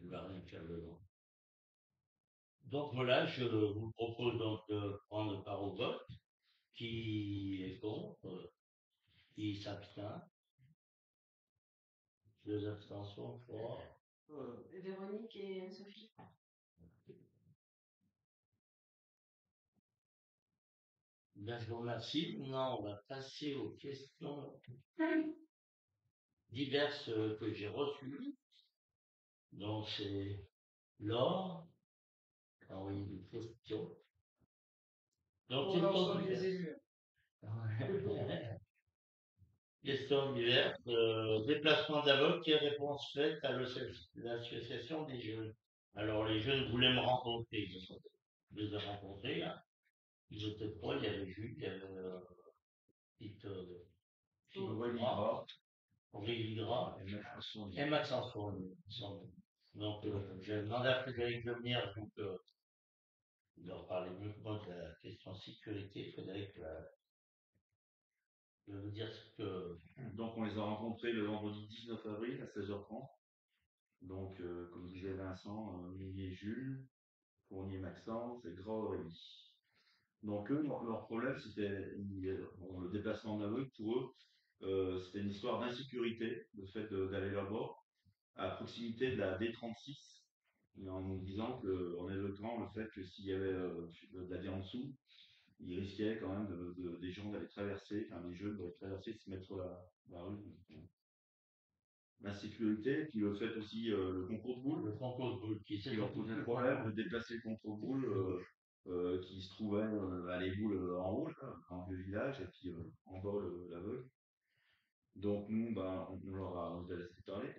Elle va rien faire dedans. Donc voilà, je vous propose donc de prendre part au vote. Qui est contre? Qui s'abstient? 2 abstentions, 3. Véronique et Sophie. Bien, je vous remercie. Maintenant, on va passer aux questions diverses que j'ai reçues. Donc, c'est Laure qui a envoyé des questions. Donc, Pour l'ensemble des élus. Questions diverses. Déplacement d'avocats, quelle réponse faite à l'association des jeunes? Alors, les jeunes voulaient me rencontrer. Je les ai rencontrés. Hein. Ils étaient 3, il y avait Jules, il y avait Henri Ligras et Maxence Fournier. Donc, j'ai demandé à Frédéric de venir, donc, il en parlait mieux que moi de la question sécurité. Frédéric, je veux dire ce que. Donc, on les a rencontrés le vendredi 19 avril à 16h30. Donc, comme disait Vincent, Millier Jules, Fournier Maxence et Gras Aurélie. Donc, eux, leur problème, c'était le déplacement de l'aveugle, pour eux, c'était une histoire d'insécurité, le fait d'aller là-bas, à proximité de la D36, en nous disant qu'en évoquant le fait que s'il y avait de la vie en dessous, ils risquaient quand même des gens d'aller traverser, enfin des jeunes d'aller traverser, de se mettre sur la rue. L'insécurité, puis le fait aussi le concours de boules. Le concours de boules qui leur posait le problème de déplacer le concours de boules qui se trouvait à les boules en haut, là, dans le village, et puis en bas l'aveugle. Donc nous, on leur a laissé parler.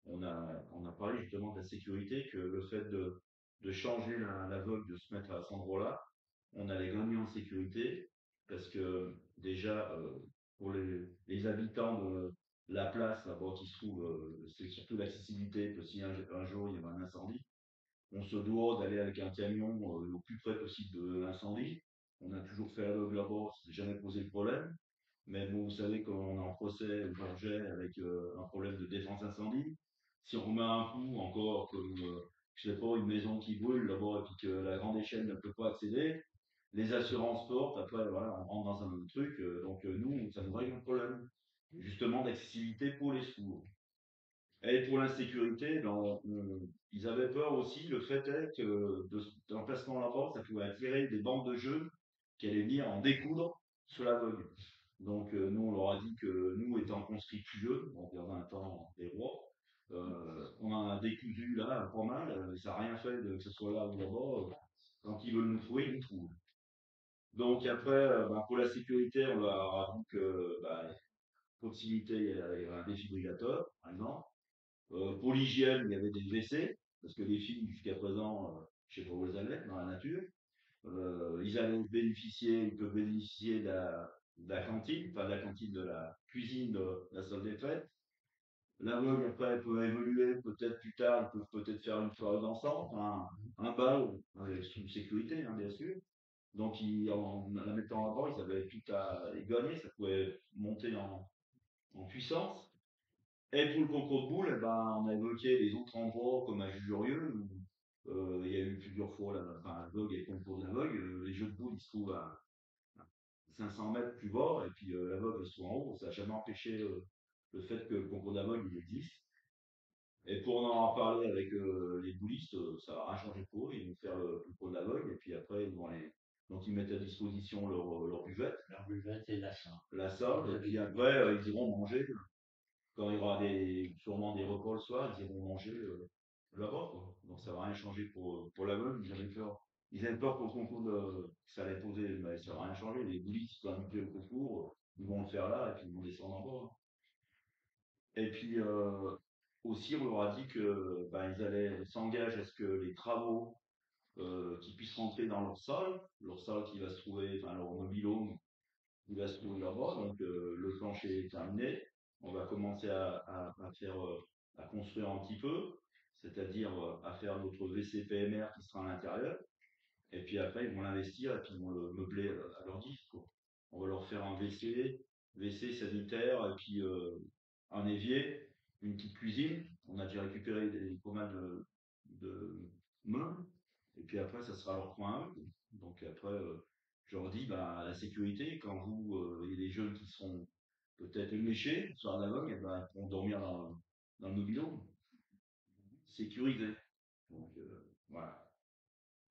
On a parlé justement de la sécurité, que le fait de changer l'aveugle, de se mettre à cet endroit-là, on allait gagner en sécurité, parce que déjà, pour les habitants de la place là-bas qui se trouve, c'est surtout l'accessibilité, que si un jour il y avait un incendie, on se doit d'aller avec un camion au plus près possible de l'incendie. On a toujours fait l'aveugle là-bas, ça s'est jamais posé de problème. Mais bon, vous savez, quand on est en procès au Bourget avec un problème de défense incendie, si on met un coup encore comme, je sais pas, une maison qui brûle là-bas et puis que la grande échelle ne peut pas accéder, les assurances portent, après, voilà, on rentre dans un autre truc. Donc nous, ça nous règle le problème, justement, d'accessibilité pour les secours. Et pour l'insécurité, ils avaient peur aussi. Le fait est que l'emplacement là-bas, ça pouvait attirer des bandes de jeunes qui allaient venir en découdre sur l'aveugle. Donc nous, on leur a dit que nous, étant conscrits plus jeunes, donc il y a 20 ans, des rois, on en a décousu là, pas mal, et ça n'a rien fait que ce soit là ou là-bas. Quand ils veulent nous trouver, ils nous trouvent. Donc après, pour la sécurité, on leur a dit que proximité, il y avait un défibrillateur, par exemple. Pour l'hygiène, il y avait des WC, parce que les filles, jusqu'à présent, je ne sais pas où elles allaient, dans la nature. Ils peuvent bénéficier de la cantine, enfin de la cantine de la cuisine de la salle des fêtes. L'aveugle, après, peut évoluer, peut-être plus tard, ils peuvent peut-être faire une soirée dansante, un bal, avec sous sécurité, hein, bien sûr. Donc, en la mettant à bord, ils avaient tout à gagner, ça pouvait monter en puissance. Et pour le concours de boules, on a évoqué les autres endroits comme à Jujurieux, où il y a eu plusieurs fois l'aveugle et le concours de l'aveugle. Les jeux de boules, ils se trouvent à 500 mètres plus bas, et puis l'aveugle, il se trouve en haut. Ça n'a jamais empêché le fait que le concours d'aveugle, il existe. Et pour en avoir parlé avec les boulistes, ça va rien changer pour eux. Ils vont faire le concours de l'aveugle, et puis après, donc ils mettent à disposition leur buvette. Leur buvette et la salle. La salle, et puis après, ils iront manger. Quand il y aura sûrement des repas le soir, ils iront manger là-bas, quoi. Donc ça va rien changer pour l'aveugle. Ils avaient peur pour le concours que ça allait poser, mais ça va rien changer. Les boulistes qui sont habitués au concours, ils vont le faire là et puis ils vont descendre en bas. Et puis aussi, on leur a dit que ils allaient s'engager à ce que les travaux qui puissent rentrer dans leur salle qui va se trouver, leur mobil-home, il va se trouver là-bas. Donc le plancher est terminé. On va commencer à faire, à construire un petit peu, c'est-à-dire à faire notre WC PMR qui sera à l'intérieur. Et puis après, ils vont l'investir et puis ils vont le meubler à leur guise, quoi. On va leur faire un WC sanitaire, et puis un évier, une petite cuisine. On a déjà récupéré pas mal de meubles. Et puis après, ça sera leur coin à eux. Donc après, je leur dis, la sécurité, quand il y a des jeunes qui seront peut-être méchés sur un aveugle, ils pourront dormir dans le mobil-home, sécurisé. Donc voilà.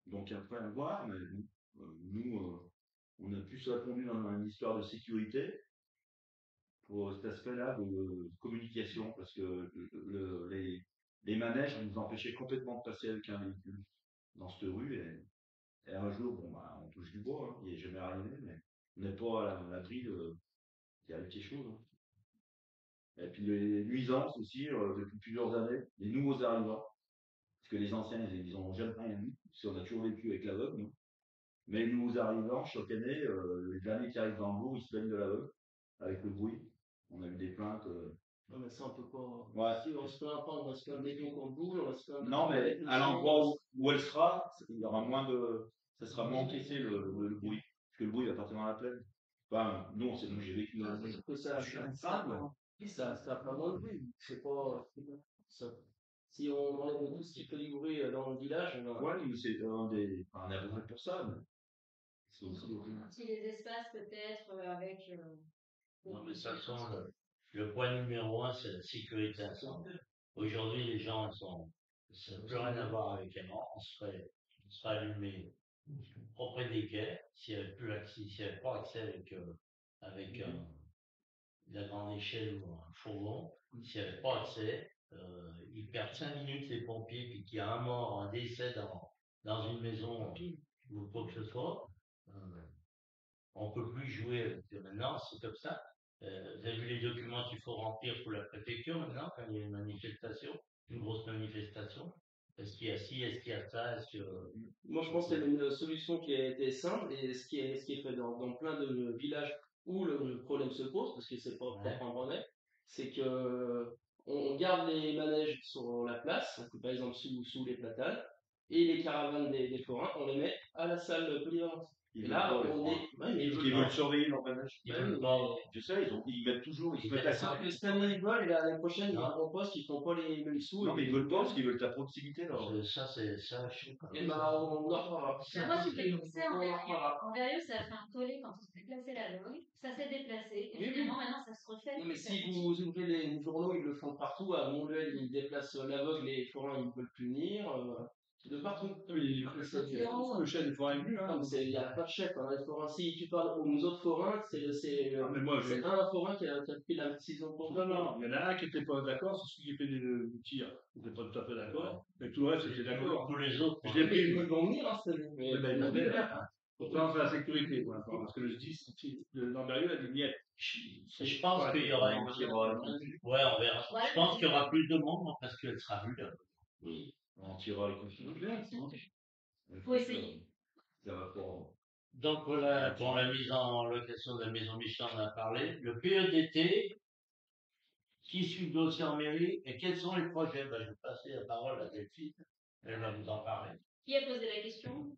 Donc après, à voir, mais nous, on a plus répondu dans une histoire de sécurité pour cet aspect-là de communication, parce que les manèges nous empêchaient complètement de passer avec un véhicule dans cette rue, et un jour, on touche du bois, hein, il n'est jamais arrivé, mais on n'est pas à l'abri qu'il arrive quelque chose, hein. Et puis les nuisances aussi, depuis plusieurs années, les nouveaux arrivants, parce que les anciens, ils n'ont jamais rien vu, parce qu'on a toujours vécu avec l'aveugle, nous. Mais les nouveaux arrivants, chaque année, les derniers qui arrivent dans le bourg, ils se plaignent de l'aveugle, avec le bruit. On a eu des plaintes. Non, mais ça, on peut pas. Ouais. Si on se plaint pas, on va se plaindre des gens qu'on bouge, on va se plaindre. Non, mais à l'endroit où elle sera, il y aura ça sera moins encaissé le bruit. Parce que le bruit va partir dans la plaine. Enfin, nous, j'ai vécu dans la plaine. Ça a pas moins de bruit. C'est pas. Si on enlève tout ce qui fait du bruit dans le village, ouais, mais c'est un avantage pour ça. Mais c'est aussi Si les espaces, peut-être, avec. Non, mais de toute façon, le point numéro 1, c'est la sécurité incendie. Aujourd'hui, les gens ça n'a plus rien à voir avec les morts. On serait allumé auprès des quais s'il n'y avait plus accès, s'il n'y avait pas accès avec la grande échelle ou un fourgon. S'il n'y avait pas accès, ils perdent 5 minutes les pompiers, puis qu'il y a un mort, un décès dans une maison ou quoi que ce soit. On ne peut plus jouer avec maintenant, c'est comme ça. Vous avez vu les documents qu'il faut remplir pour la préfecture maintenant, quand il y a une manifestation, une grosse manifestation. Est-ce qu'il y a ci, est-ce qu'il y a ça, Moi, je pense que c'est une solution qui a été simple, et ce qui est fait dans plein de villages où le problème se pose, parce que c'est pas propre en Brunei, c'est que on garde les manèges sur la place, par exemple sous les platanes, et les caravanes des forains, on les met à la salle polyvalente. Ils Et veulent là, pas, les on Français. est. Ouais, mais Parce qu'ils veulent surveiller l'empannage. Ils veulent pas. Tu sais, ils mettent toujours, ils se mettent à Sauf 5. que cette année, ils veulent, et l'année prochaine, ils Non. compostent, ils font pas les mêmes sous. Non, mais ils veulent pas parce qu'ils veulent ta proximité là. Ça, je sais pas. Et ben, on en reparlera. Mais moi, je l'ai poussé en On en Verrieux. reparlera. En Verrieux, ça a fait un tollé quand on s'est déplacé la langue. Ça s'est déplacé. Et Oui, finalement, maintenant, ça se refait. Non, mais petit à si petit. vous ouvrez les journaux, ils le font partout. À Montluel, ils déplacent l'aveugle, les forains, ils ne veulent plus venir. De partout. Oui, le chef des forêts est venu, Non, hein. mais il n'y a pas de chef. Hein, les forains. Si tu parles aux autres forains, c'est Ah, mais moi, c'est un forain qui a pris la décision pour non, non, il y en a un qui n'était pas d'accord, c'est celui qui fait du tir. Il n'était pas tout à fait d'accord, mais tout le reste était d'accord. Tous les autres. Je l'ai pris, Ils vont venir, hein, cette année. mais il vont venir. Pourtant, c'est la sécurité pour l'instant, parce que le SDIS de Lamberieux a dit niet. Je pense qu'il y aura une. Ouais, on verra. Je pense qu'il y aura plus de monde parce qu'elle sera vue là. On tirera les consignes. Faut essayer. Ça va pas. Donc voilà, pour la mise en location de la maison Michelin, on a parlé. Le PEDT, qui suit le dossier en mairie et quels sont les projets? Je vais passer la parole à Delphine. Elle va vous en parler. Qui a posé la question?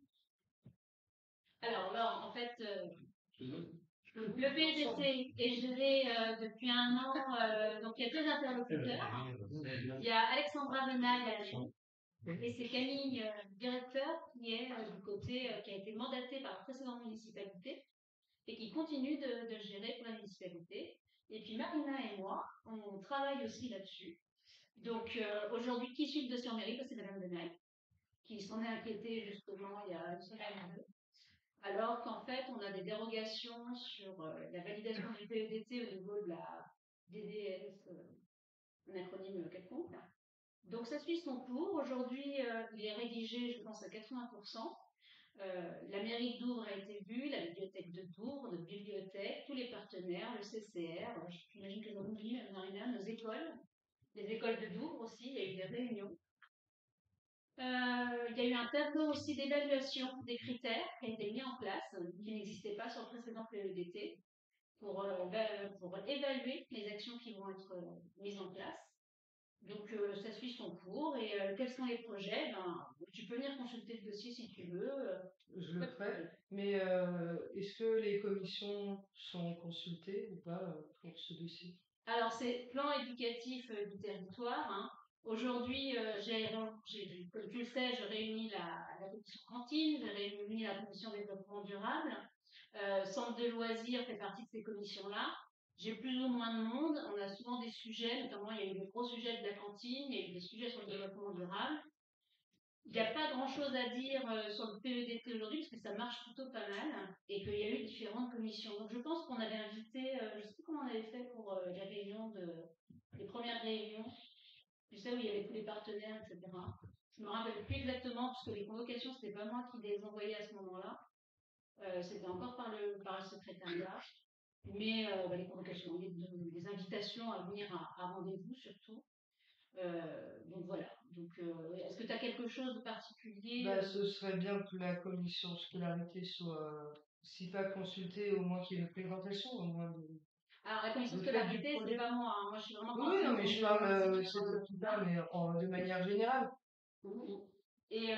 Alors là, en fait, le PDT est géré depuis un an. Donc il y a deux interlocuteurs. Il y a Alexandra Venal et c'est Camille, directeur, qui est du côté, qui a été mandaté par la précédente municipalité et qui continue de gérer pour la municipalité. Et puis Marina et moi, on travaille aussi là-dessus. Donc aujourd'hui, qui suit le dossier en mairie? C'est Madame Venal, qui s'en est inquiétée justement il y a une semaine ou deux. Alors qu'en fait, on a des dérogations sur la validation du PEDT au niveau de la DDS, un acronyme quelconque. Donc ça suit son cours. Aujourd'hui, il est rédigé, je pense, à 80%. La mairie de Douvres a été vue, la bibliothèque de Douvres, notre bibliothèque, tous les partenaires, le CCR, j'imagine que j'en oublie, Marina, nos écoles, les écoles de Douvres aussi, il y a eu des réunions. Il y a eu un tableau aussi d'évaluation des critères qui a été mis en place, qui n'existait pas sur le précédent PEDT, pour évaluer les actions qui vont être mises en place. Donc ça suit son cours. Et quels sont les projets? Tu peux venir consulter le dossier si tu veux. Je le ferai. Mais est-ce que les commissions sont consultées ou pas pour ce dossier? Alors c'est plan éducatif du territoire. Hein. Aujourd'hui, comme tu le sais, je réunis la commission cantine, je réunis la commission développement durable. Centre de loisirs fait partie de ces commissions-là. J'ai plus ou moins de monde. On a souvent des sujets, notamment il y a eu des gros sujets de la cantine, il y a eu des sujets sur le développement durable. Il n'y a pas grand-chose à dire sur le PEDT aujourd'hui, parce que ça marche plutôt pas mal, et qu'il y a eu différentes commissions. Donc je pense qu'on avait invité, je ne sais plus comment on avait fait pour les réunions, les premières réunions, tu sais, où il y avait tous les partenaires, etc. Je me rappelle plus exactement, parce que les convocations, c'était pas moi qui les envoyais à ce moment-là. C'était encore par le secrétariat. Mais les convocations, les invitations à venir à rendez-vous surtout. Donc voilà. Donc, est-ce que tu as quelque chose de particulier? Ce serait bien que la commission scolarité soit, si pas consultée, au moins qu'il y ait une présentation, au moins de. Alors la commission scolarité, c'est pas moi. Hein. Moi, je suis vraiment. Oui, non, mais je parle, c'est tout ça, mais de manière générale. Et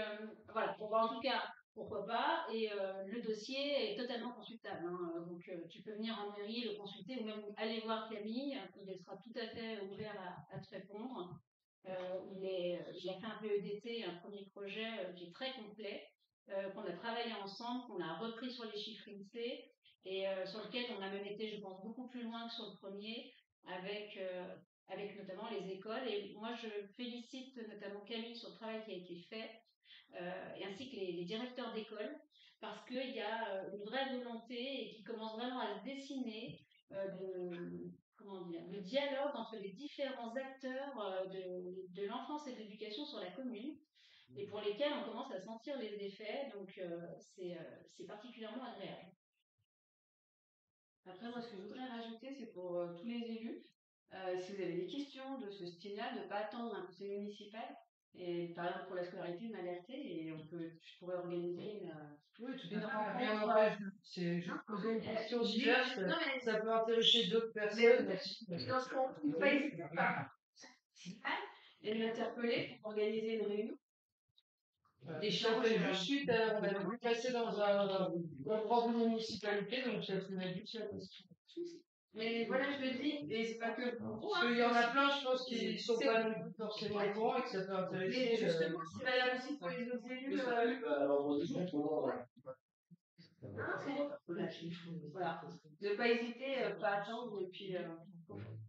voilà. Bon, en tout cas. Pourquoi pas, et le dossier est totalement consultable. Hein. Donc tu peux venir en mairie, le consulter, ou même aller voir Camille, il sera tout à fait ouvert à te répondre. Il a fait un PEDT, un premier projet qui est très complet, qu'on a travaillé ensemble, qu'on a repris sur les chiffres INSEE, et sur lequel on a même été, je pense, beaucoup plus loin que sur le premier, avec notamment les écoles. Et moi, je félicite notamment Camille sur le travail qui a été fait, et ainsi que les directeurs d'école, parce qu'il y a une vraie volonté et qui commence vraiment à se dessiner le dialogue entre les différents acteurs de l'enfance et de l'éducation sur la commune, et pour lesquels on commence à sentir les effets, donc c'est particulièrement agréable. Après, moi, ce que je voudrais rajouter, c'est pour tous les élus, si vous avez des questions de ce style-là, de ne pas attendre un conseil municipal. Et par exemple, pour la scolarité, m'alerter et je pourrais organiser une rencontre. Bien n'empêche, c'est juste poser une question diverse, ça peut intéresser d'autres personnes. Dans ce qu'on ne pas hésiter pas et l'interpeller pour organiser une réunion. Et ça fait juste suite, on avait vu passer dans un grand municipalité, donc ça faisait du ça. Mais voilà, je le dis, et c'est pas que pour vous, Parce qu'il y en a plein, je pense, qui sont pas non plus forcément au courant et que ça peut intéresser. Mais justement, c'est valable aussi pour les autres élus. Voilà. Ne pas hésiter, pas attendre, et puis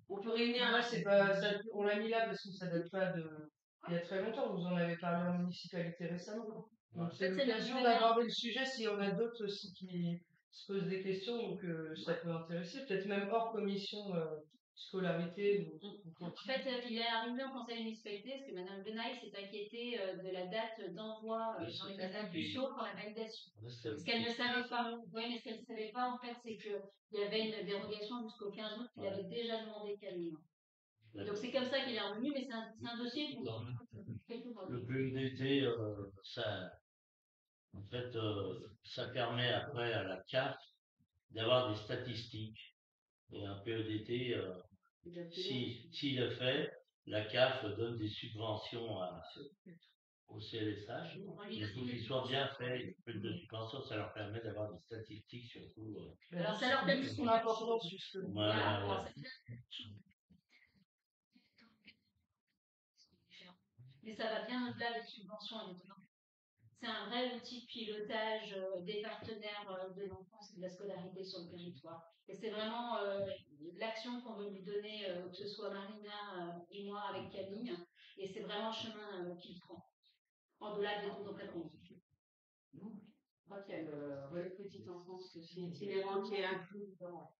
On peut réunir, là, c'est pas, ça, on l'a mis là parce que ça date pas de, il y a très longtemps, vous en avez parlé en municipalité récemment. Donc c'est l'occasion d'aborder le sujet s'il y en a d'autres aussi qui se posent des questions, donc ça peut intéresser, peut-être même hors commission scolarité. En fait, il est arrivé au conseil de municipalité parce que Madame Benaille s'est inquiétée de la date d'envoi dans les institutions pour la validation. Ce qu'elle ne savait pas, oui, mais ce qu'elle ne savait pas, en fait, c'est qu'il y avait une dérogation jusqu'au 15 août qu'il avait déjà demandé quasiment. Donc c'est comme ça qu'il est revenu, mais c'est un dossier pour Le PEDT, ça, en fait, ça permet après à la CAF d'avoir des statistiques. Et un PEDT, s'il le fait, la CAF donne des subventions au CLSH. Il faut qu'il soit bien fait, il y a plus de subventions, ça leur permet d'avoir des statistiques surtout. Alors ça leur permet son importance justement. Voilà. Mais ça va bien au-delà des subventions et des dons. C'est un vrai outil de pilotage des partenaires de l'enfance et de la scolarité sur le territoire. Et c'est vraiment l'action qu'on veut lui donner, que ce soit Marina et moi avec Camille. Et c'est vraiment le chemin qu'il prend, en-delà des dons de réponse. Je crois qu'il y a le relais petite enfance aussi, qui est inclus dedans.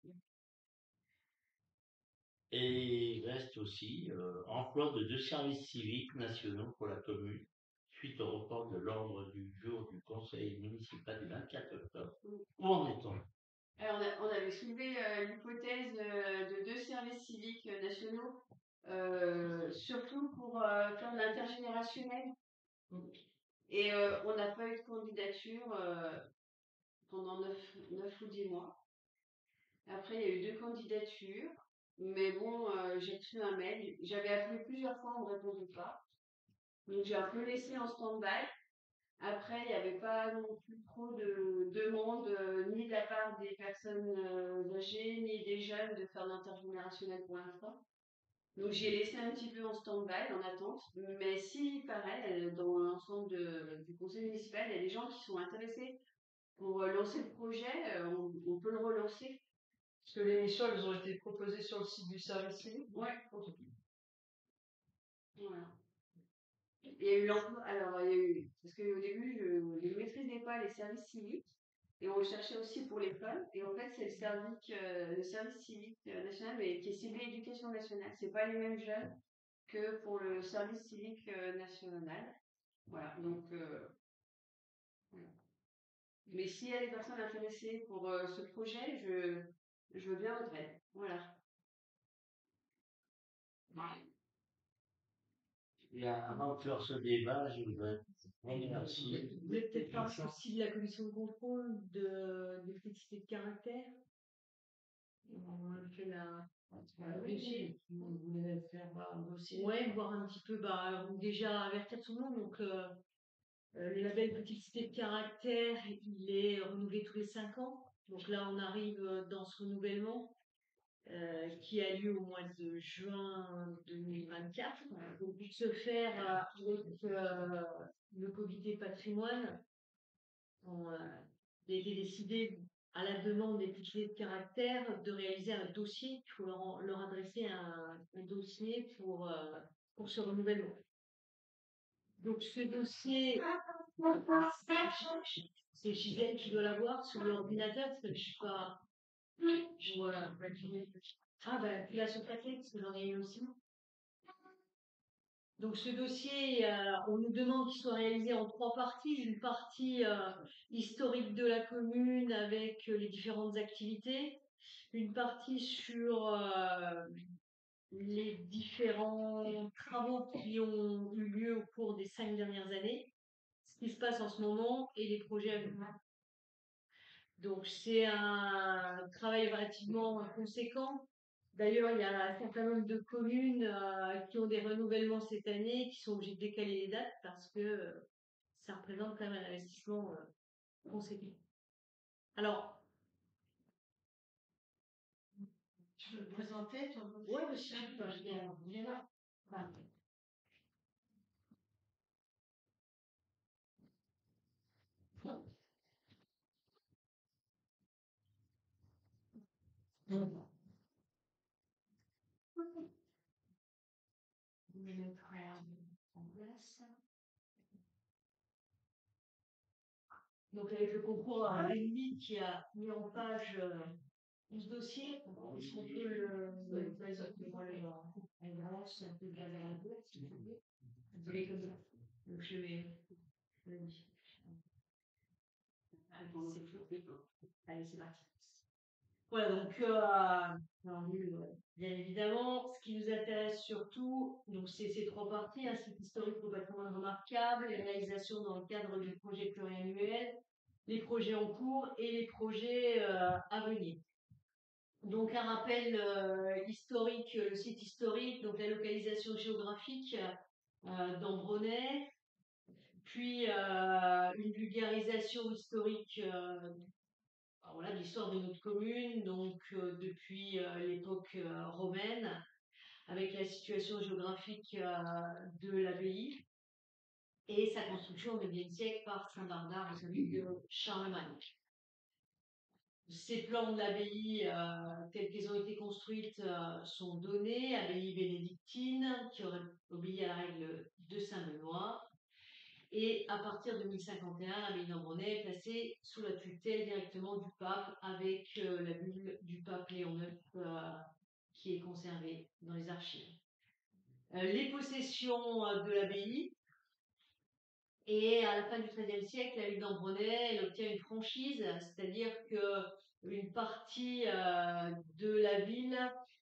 Et il reste aussi emploi de 2 services civiques nationaux pour la commune, suite au report de l'ordre du jour du conseil municipal du 24 octobre. Où en est-on? Alors, on avait soulevé l'hypothèse de 2 services civiques nationaux, surtout pour faire de l'intergénérationnel. Et on n'a pas eu de candidature pendant 9 ou 10 mois. Après, il y a eu 2 candidatures. Mais bon, j'ai reçu un mail. J'avais appelé plusieurs fois, on ne répondait pas. Donc j'ai un peu laissé en stand-by. Après, il n'y avait pas non plus trop de demandes, ni de la part des personnes âgées, ni des jeunes, de faire l'intergénérationnel pour l'instant. Donc j'ai laissé un petit peu en stand-by, en attente. Mais si, pareil, dans l'ensemble du conseil municipal, il y a des gens qui sont intéressés pour lancer le projet, on peut le relancer. Parce que les missions, elles ont été proposées sur le site du service civique. Ouais. Voilà. Il y a eu l'emploi. Alors, il y a eu. Parce qu'au début, je ne maîtrisais pas les services civiques. Et on le cherchait aussi pour les femmes. Et en fait, c'est le service civique national, mais qui est ciblé éducation nationale. C'est pas les mêmes jeunes que pour le service civique national. Voilà. Donc, voilà. Mais s'il y a des personnes intéressées pour ce projet, je veux bien votre aide. Voilà. Et avant de faire ce débat, je voudrais vous remercier. Vous voulez peut-être parler aussi de la commission de contrôle des flexibilités de caractère. On a fait oui, vous voulez faire un dossier. Ouais, voir un petit peu, déjà avertir tout le monde. Donc, le label flexibilité de caractère, il est renouvelé tous les 5 ans. Donc là, on arrive dans ce renouvellement. Qui a lieu au mois de juin 2024. Au but de se faire avec le comité patrimoine, il a été décidé à la demande des flexibilités de caractère de réaliser un dossier. Il faut leur adresser un dossier pour ce renouvellement. Donc ce dossier, c'est Gisèle qui doit l'avoir sur l'ordinateur parce que je ne suis pas. Voilà. Ah ben, tu l'as sur papier, parce que j'en ai eu aussi. Donc ce dossier, on nous demande qu'il soit réalisé en 3 parties. Une partie historique de la commune avec les différentes activités. Une partie sur les différents travaux qui ont eu lieu au cours des 5 dernières années. Ce qui se passe en ce moment et les projets à venir. Donc c'est un travail relativement conséquent. D'ailleurs, il y a un certain nombre de communes qui ont des renouvellements cette année, qui sont obligées de décaler les dates parce que ça représente quand même un investissement conséquent. Alors, Tu veux le présenter, toi? oui, monsieur, je viens là. Voilà. Je vais mettre en place. Donc, avec le concours à Rémi qui a mis en page ce dossier, on peut le présenter pour les avance un peu vers la gauche, si vous voulez. Vous voulez comme ça. Donc, je vais. Allez, c'est parti. Voilà, donc, bien évidemment, ce qui nous intéresse surtout, donc c'est ces trois parties, un site historique au patrimoine remarquable, les réalisations dans le cadre du projet pluriannuel, les projets en cours et les projets à venir. Donc, un rappel historique, le site historique, donc la localisation géographique d'Ambronay, puis une vulgarisation historique voilà, de l'histoire de notre commune, donc depuis l'époque romaine, avec la situation géographique de l'abbaye et sa construction au XIXe siècle par Saint Barbare, vous savez, de Charlemagne. Ces plans de l'abbaye tels qu'ils ont été construites sont donnés, abbaye bénédictine qui aurait obéi à la règle de Saint-Benoît. Et à partir de 1051, l'abbaye d'Ambronay est placée sous la tutelle directement du pape avec la bulle du pape Léon IX qui est conservée dans les archives. Les possessions de l'abbaye, et à la fin du XIIIe siècle, la ville d'Ambronay elle obtient une franchise, c'est-à-dire qu'une partie de la ville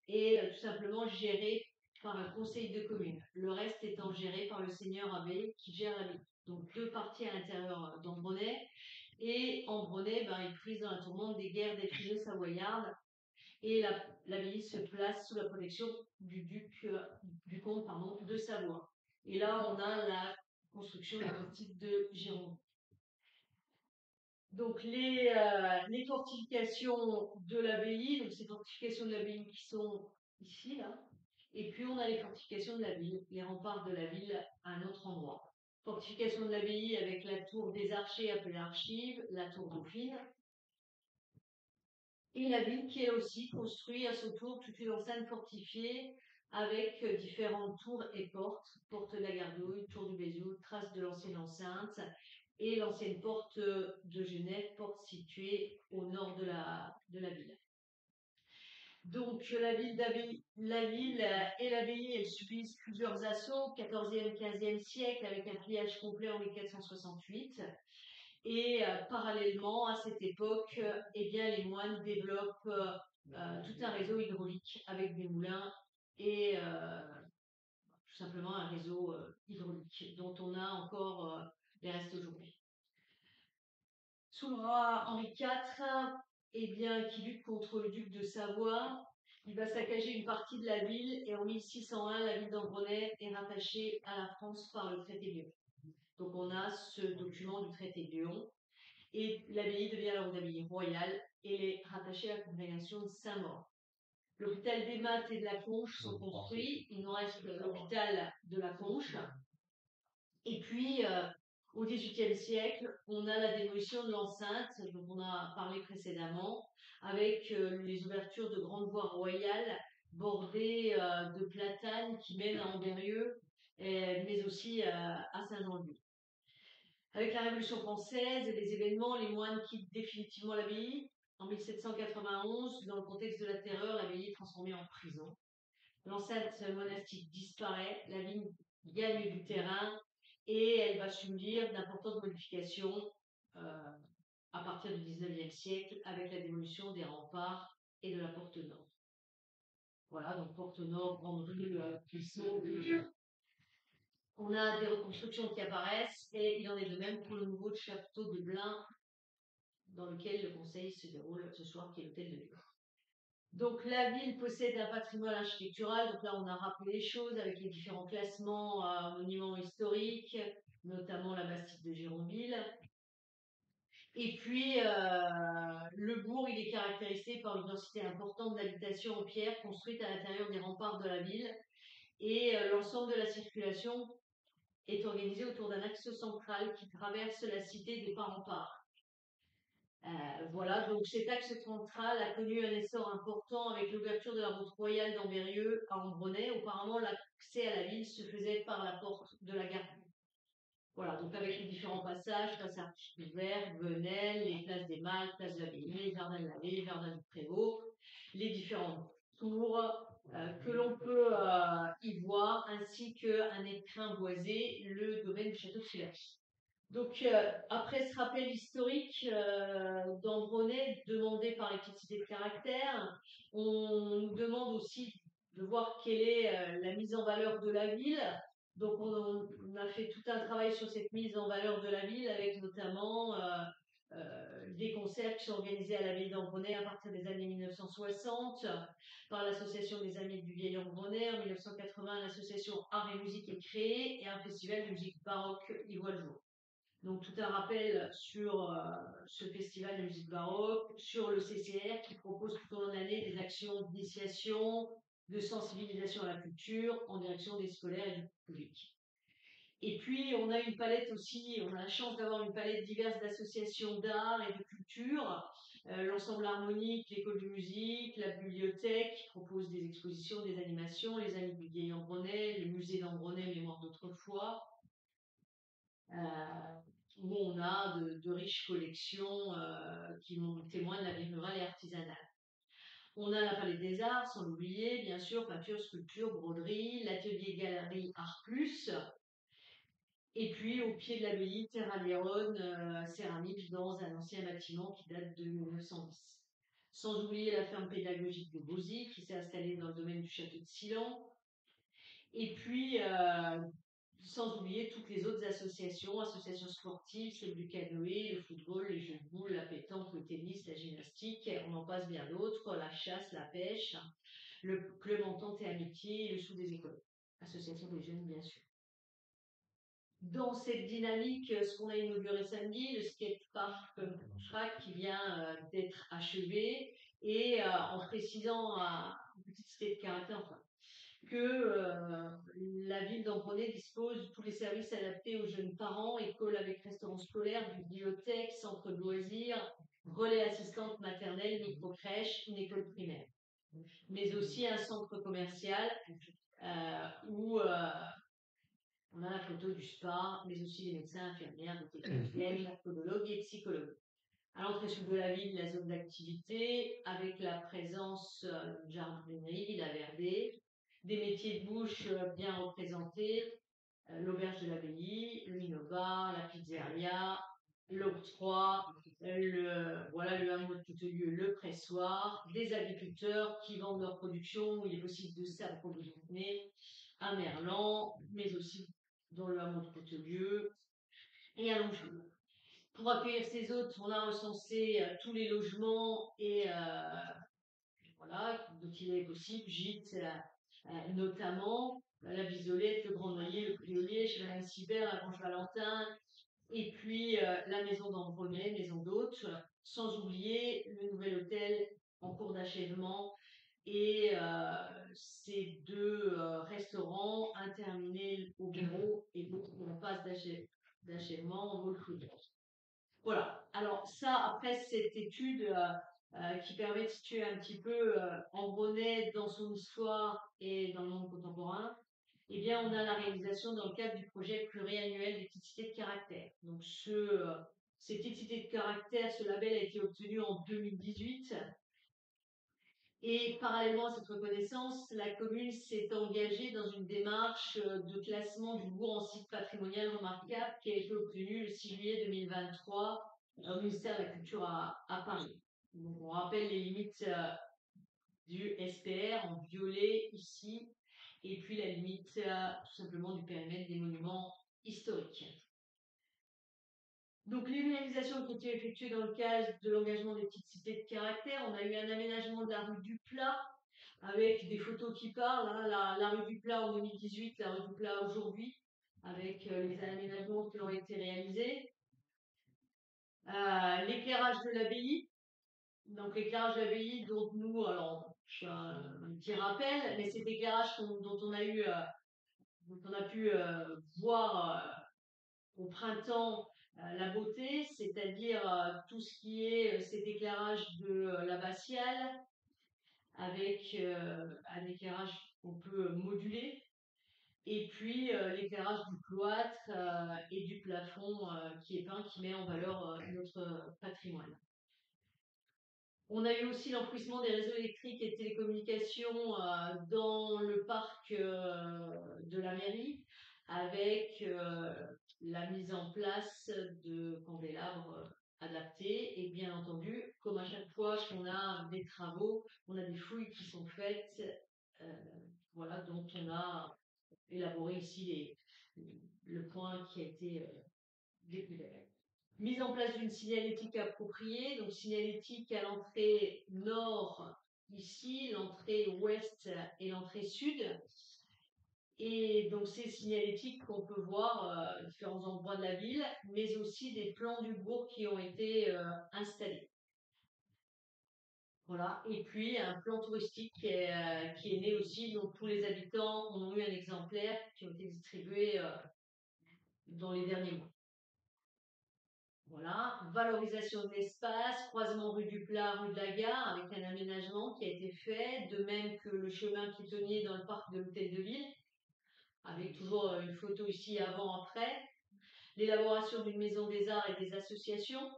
est tout simplement gérée par un conseil de commune, le reste étant géré par le seigneur abbé qui gère la ville. Donc deux parties à l'intérieur d'Ambronay, et Ambronay il prise dans la tourmente des guerres des tribus savoyardes, et l'abbaye se place sous la protection du comte de Savoie. Et là, on a la construction du type de Gironde. Donc les fortifications de l'abbaye, donc ces fortifications de l'abbaye qui sont ici, là, et puis on a les fortifications de la ville, les remparts de la ville à un autre endroit. Fortification de l'abbaye avec la tour des archers appelée archive, la tour Dauphine, et la ville qui est aussi construite à son tour toute une enceinte fortifiée avec différentes tours et portes, porte de la Gardouille, tour du Bézieux, traces de l'ancienne enceinte, et l'ancienne porte de Genève, porte située au nord de la ville. Donc la ville et l'abbaye, elles subissent plusieurs assauts, 14e, 15e siècle, avec un pillage complet en 1468. Et parallèlement à cette époque, les moines développent tout un réseau hydraulique avec des moulins et tout simplement un réseau hydraulique dont on a encore les restes aujourd'hui. Sous le roi Henri IV, qui lutte contre le duc de Savoie, il va saccager une partie de la ville, et en 1601, la ville d'Ambronay est rattachée à la France par le traité de Lyon. Donc on a ce document du traité de Lyon, et l'abbaye devient alors une abbaye royale, et elle est rattachée à la congrégation de Saint-Maur. L'hôpital des Maths et de la Conche sont construits, il nous reste l'hôpital de la Conche, et puis au XVIIIe siècle, on a la démolition de l'enceinte, dont on a parlé précédemment, avec les ouvertures de grandes voies royales bordées de platanes qui mènent à Ambérieu, mais aussi à Saint-Jean-de-Luz. Avec la Révolution française et les événements, les moines quittent définitivement l'abbaye. En 1791, dans le contexte de la terreur, l'abbaye est transformée en prison. L'enceinte monastique disparaît, la ville gagne du terrain, et elle va subir d'importantes modifications à partir du XIXe siècle avec la démolition des remparts et de la porte nord. Voilà, donc porte nord, grande rue, on a des reconstructions qui apparaissent, et il en est de même pour le nouveau château de Blain dans lequel le conseil se déroule ce soir, qui est l'hôtel de Lyon. Donc la ville possède un patrimoine architectural, donc là on a rappelé les choses avec les différents classements monuments historiques, notamment la bastide de Gironville. Et puis, le bourg, il est caractérisé par une densité importante d'habitations en pierre construites à l'intérieur des remparts de la ville. Et l'ensemble de la circulation est organisé autour d'un axe central qui traverse la cité des pas remparts. Voilà, donc cet axe central a connu un essor important avec l'ouverture de la route royale d'Ambérieu à Ambronay. Auparavant, l'accès à la ville se faisait par la porte de la gare. Voilà, donc avec les différents passages, place Archives-Vert, Venelle, les places des Malles, place de la Ville, Jardin de la Ville, Jardin du Prévost, les différentes tours que l'on peut y voir, ainsi qu'un écrin boisé, le domaine du château de Filach. Donc, après ce rappel historique d'Ambronay, demandé par les petites cités de caractère, on nous demande aussi de voir quelle est la mise en valeur de la ville. Donc, on a fait tout un travail sur cette mise en valeur de la ville, avec notamment des concerts qui sont organisés à la ville d'Ambronay à partir des années 1960 par l'association des Amis du Vieil Ambronay. En 1980, l'association Art et Musique est créée et un festival de musique baroque y voit le jour. Donc tout un rappel sur ce festival de musique baroque, sur le CCR qui propose tout au long de l'année des actions d'initiation, de sensibilisation à la culture en direction des scolaires et du public. Et puis on a une palette aussi, on a la chance d'avoir une palette diverse d'associations d'art et de culture, l'ensemble harmonique, l'école de musique, la bibliothèque qui propose des expositions, des animations, les Amis du Vieil Ambronay, le musée d'Ambronay, Mémoire d'autrefois. Où on a de riches collections qui témoignent de la vie rurale et artisanale. On a la Palette des Arts, sans l'oublier, bien sûr, peinture, sculpture, broderie, l'atelier-galerie Art Plus, et puis au pied de l'abbaye, Terre Aléron, céramique dans un ancien bâtiment qui date de 1910. Sans oublier la ferme pédagogique de Bozy, qui s'est installée dans le domaine du château de Silan. Et puis, sans oublier toutes les autres associations sportives, celles du canoë, le football, les jeux de boules, la pétanque, le tennis, la gymnastique, on en passe bien d'autres, la chasse, la pêche, le club entente et amitié, le sous des écoles, association des jeunes bien sûr. Dans cette dynamique, ce qu'on a inauguré samedi, le skatepark track qui vient d'être achevé, et en précisant à une petite cité de caractère, enfin, que la ville d'Ambronay dispose de tous les services adaptés aux jeunes parents, école avec restaurant scolaire, bibliothèque, centre de loisirs, relais assistante maternelle, micro-crèche, une école primaire. Mais aussi un centre commercial où on a la photo du spa, mais aussi des médecins, infirmières, des techniciennes, podologues et psychologues. À l'entrée sud de la ville, la zone d'activité, avec la présence d'une jardinerie, la verdée, des métiers de bouche bien représentés, l'auberge de l'abbaye, le Minova, la pizzeria, l'octroi, le hameau de Coutelieu, le pressoir, des agriculteurs qui vendent leur production, où il est possible de s'approvisionner à Merlan, mais aussi dans le hameau de Coutelieu et à Longjumeau. Pour accueillir ces hôtes, on a recensé tous les logements et voilà, donc il est possible, gîtes notamment, la Bisolette, le Grand Noyer, le Priolier, Chevaline-Sibert, la Grange Valentin, et puis la maison d'Ambronay, maison d'hôtes, sans oublier le nouvel hôtel en cours d'achèvement et ces deux restaurants, un terminé au bureau et l'autre en phase d'achèvement au Hall. Voilà. Alors ça, après cette étude qui permet de situer un petit peu Ambronay dans son histoire et dans le monde contemporain, eh bien, on a la réalisation dans le cadre du projet pluriannuel des petites cités de caractère. Donc, ces petites cités de caractère, ce label a été obtenu en 2018. Et parallèlement à cette reconnaissance, la commune s'est engagée dans une démarche de classement du bourg en site patrimonial remarquable qui a été obtenue le 6 juillet 2023 au ministère de la Culture à Paris. Donc, on rappelle les limites du SPR en violet ici, et puis la limite tout simplement du périmètre des monuments historiques. Donc les réalisations qui ont été effectuées dans le cadre de l'engagement des petites cités de caractère, on a eu un aménagement de la rue du Plat avec des photos qui parlent, hein, la rue du Plat en 2018, la rue du Plat aujourd'hui, avec les aménagements qui ont été réalisés. L'éclairage de l'abbaye. Donc l'éclairage de l'abbaye dont nous, alors je fais un petit rappel, mais cet éclairage dont on a pu voir au printemps la beauté, c'est-à-dire tout ce qui est cet éclairage de l'abbatiale avec un éclairage qu'on peut moduler, et puis l'éclairage du cloître et du plafond qui est peint, qui met en valeur notre patrimoine. On a eu aussi l'enfouissement des réseaux électriques et de télécommunications dans le parc de la mairie, avec la mise en place de candélabres adaptés, et bien entendu, comme à chaque fois qu'on a des travaux, on a des fouilles qui sont faites, voilà, dont on a élaboré ici le point qui a été découvert. Mise en place d'une signalétique appropriée, donc signalétique à l'entrée nord ici, l'entrée ouest et l'entrée sud. Et donc ces signalétiques qu'on peut voir à différents endroits de la ville, mais aussi des plans du bourg qui ont été installés. Voilà. Et puis un plan touristique qui est né aussi, donc tous les habitants en ont eu un exemplaire qui ont été distribués dans les derniers mois. Voilà, valorisation de l'espace, croisement rue du Plat, rue de la Gare, avec un aménagement qui a été fait, de même que le chemin piétonnier dans le parc de l'Hôtel de Ville, avec toujours une photo ici avant-après. L'élaboration d'une maison des arts et des associations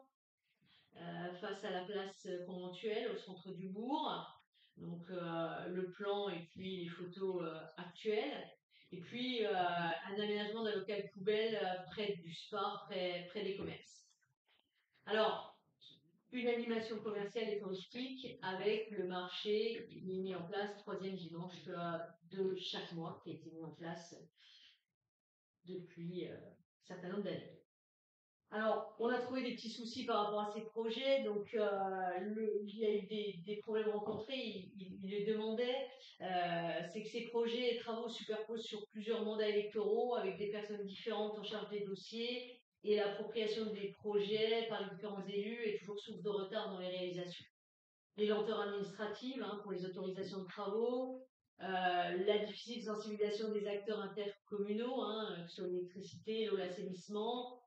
face à la place conventuelle au centre du bourg. Donc le plan et puis les photos actuelles. Et puis un aménagement d'un local poubelle près du Spar, près des commerces. Alors, une animation commerciale et touristique avec le marché qui est mis en place 3e dimanche de chaque mois, qui a été mis en place depuis un certain nombre d'années. Alors, on a trouvé des petits soucis par rapport à ces projets, donc il y a eu des problèmes rencontrés, il les demandait, c'est que ces projets et travaux superposent sur plusieurs mandats électoraux avec des personnes différentes en charge des dossiers, et l'appropriation des projets par les différents élus est toujours source de retard dans les réalisations. Les lenteurs administratives pour les autorisations de travaux, la difficile sensibilisation des acteurs intercommunaux sur l'électricité, l'eau, l'assainissement,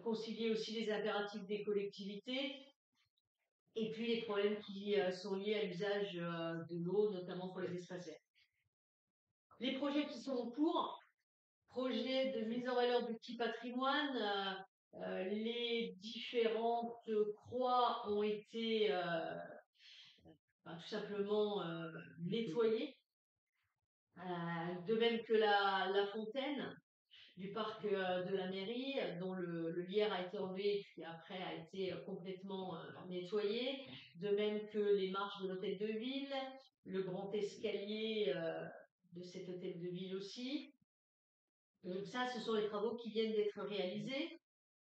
concilier aussi les impératifs des collectivités, et puis les problèmes qui sont liés à l'usage de l'eau, notamment pour les espaces verts. Les projets qui sont en cours, projets de mise en valeur du petit patrimoine, les différentes croix ont été tout simplement nettoyées, de même que la fontaine du parc de la mairie, dont le lierre a été enlevé et puis après a été complètement nettoyé, de même que les marches de l'hôtel de ville, le grand escalier de cet hôtel de ville aussi. Donc ça, ce sont les travaux qui viennent d'être réalisés.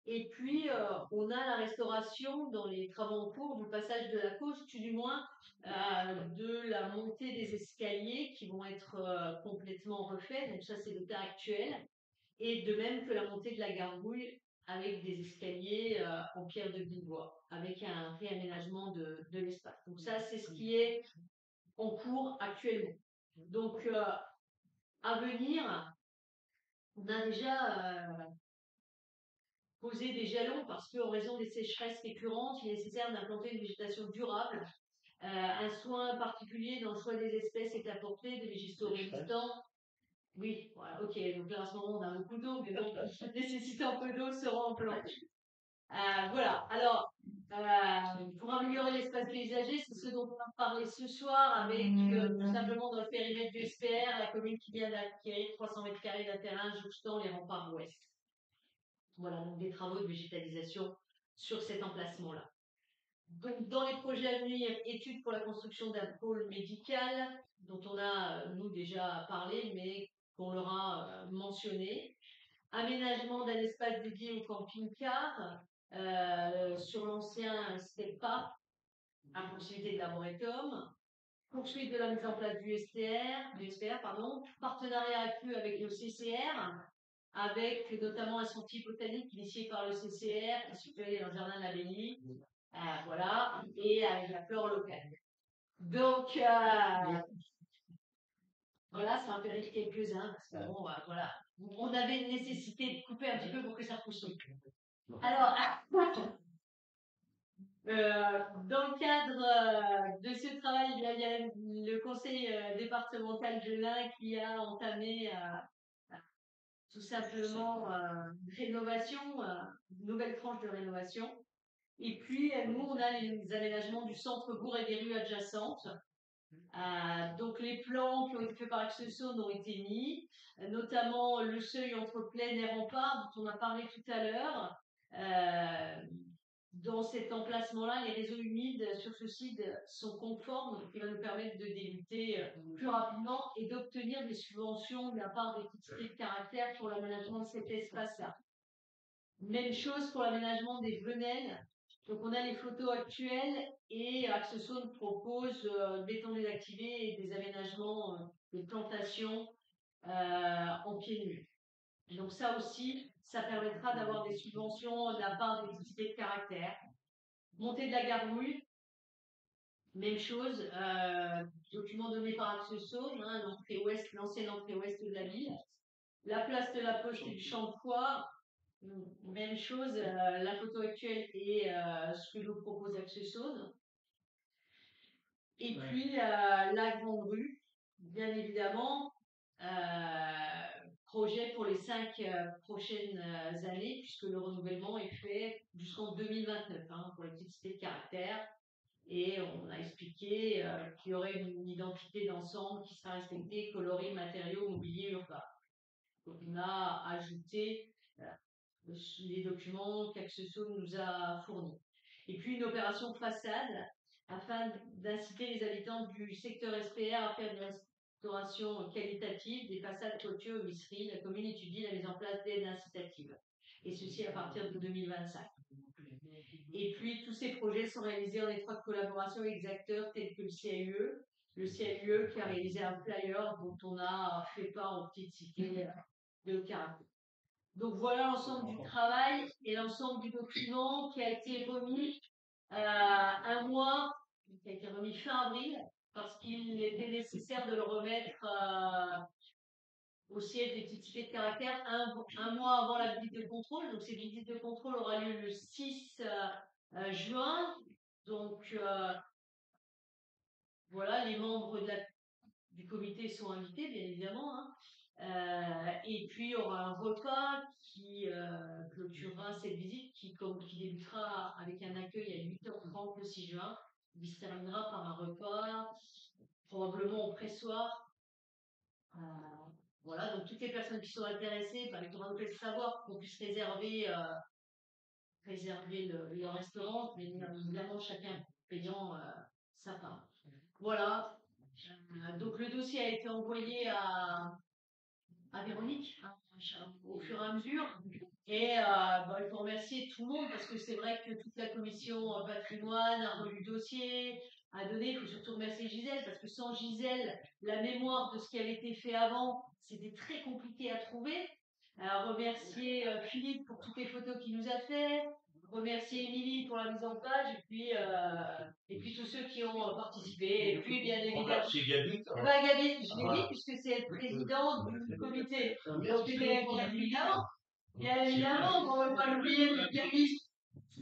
Et puis, on a la restauration dans les travaux en cours du passage de la Causse, du moins de la montée des escaliers qui vont être complètement refaits. Donc ça, c'est le cas actuel. Et de même que la montée de la Gargouille avec des escaliers en pierre de Villebois, avec un réaménagement de l'espace. Donc ça, c'est ce qui est en cours actuellement. Donc, à venir, on a déjà poser des jalons parce qu'en raison des sécheresses récurrentes, il est nécessaire d'implanter une végétation durable. Un soin particulier dans le choix des espèces est apporté, des végétaux résistants. Oui, voilà, ok, donc là en ce moment on a beaucoup d'eau, mais bon, nécessitant peu d'eau seront en planche. Voilà, alors, pour améliorer l'espace paysager, c'est ce dont on va parler ce soir avec tout simplement dans le périmètre du SPR, la commune qui vient d'acquérir 300 mètres carrés d'un terrain jouxtant les remparts ouest. Voilà, donc des travaux de végétalisation sur cet emplacement-là. Donc, dans les projets à venir, études pour la construction d'un pôle médical, dont on a, nous, déjà parlé, mais qu'on leur a mentionné. Aménagement d'un espace dédié au camping-car sur l'ancien STEPA, à proximité de l'Arboretum. Poursuite de la mise en place du SPR, partenariat accru avec le CCR, avec notamment un sentier botanique initié par le CCR, qui est situé dans le jardin de l'Abbaye, voilà, et avec la flore locale. Donc, voilà, ça en fait quelques-uns, parce que bon, voilà, on avait une nécessité de couper un petit peu pour que ça repousse. Alors, dans le cadre de ce travail, il y a le conseil départemental de l'Ain qui a entamé tout simplement une rénovation, une nouvelle tranche de rénovation. Et puis, nous, on a les aménagements du centre-bourg et des rues adjacentes. Donc, les plans qui ont été faits par Axelson ont été mis, notamment le seuil entre plein et rempart, dont on a parlé tout à l'heure. Dans cet emplacement-là, les réseaux humides sur ce site sont conformes, donc qui va nous permettre de débuter plus rapidement et d'obtenir des subventions de la part des petites cités de caractère pour l'aménagement de cet espace-là. Même chose pour l'aménagement des venelles. Donc on a les photos actuelles et Axelson propose des temps désactivés et des aménagements de plantations en pieds nus. Donc ça aussi, ça permettra d'avoir des subventions de la part des petites cités de caractère. Montée de la Gargouille, même chose, document donné par Axelson, l'entrée ouest, l'ancienne entrée ouest de la ville. La place de la Poche et du Champ de Foix, même chose, la photo actuelle et ce que nous propose Axelson. Et puis la Grande Rue, bien évidemment, projet pour les 5 prochaines années, puisque le renouvellement est fait jusqu'en 2029 pour les petites cités de caractère. Et on a expliqué qu'il y aurait une identité d'ensemble qui sera respectée, colorée, matériaux, mobilier, urbain. Donc on a ajouté les documents qu'Axelson nous a fournis. Et puis une opération façade afin d'inciter les habitants du secteur SPR à faire des restaurations qualitatives des façades clôtures aux huisseries. La commune étudie la mise en place d'aides incitatives. Et ceci à partir de 2025. Et puis, tous ces projets sont réalisés en étroite collaboration avec des acteurs tels que le CAUE qui a réalisé un flyer dont on a fait part aux petites cités de caractère. Donc voilà l'ensemble du travail et l'ensemble du document qui a été remis un mois, qui a été remis fin avril, parce qu'il était nécessaire de le remettre au siège des petites cités de caractère un mois avant la visite de contrôle. Donc cette visite de contrôle aura lieu le 6 juin. Donc voilà, les membres du comité sont invités, bien évidemment. Et puis il y aura un repas qui clôturera cette visite qui débutera avec un accueil à 8h30 le 6 juin, qui se terminera par un repas probablement au pressoir. Voilà, donc toutes les personnes qui sont intéressées, il faudra nous faire savoir qu'on puisse réserver le restaurant, mais évidemment chacun payant sa part. Voilà, donc le dossier a été envoyé à Véronique au fur et à mesure. Et il faut remercier tout le monde parce que c'est vrai que toute la commission patrimoine a relu le dossier, a donné. Il faut surtout remercier Gisèle parce que sans Gisèle, la mémoire de ce qui avait été fait avant, c'était très compliqué à trouver. Remercier Philippe pour toutes les photos qu'il nous a fait. Remercier Émilie pour la mise en page et puis tous ceux qui ont participé. Et puis bien évidemment. Merci Gabi. Gabi, je l'ai dit puisque c'est le président du comité. Donc bien évidemment. Bien évidemment, on ne va pas l'oublier, Gabi.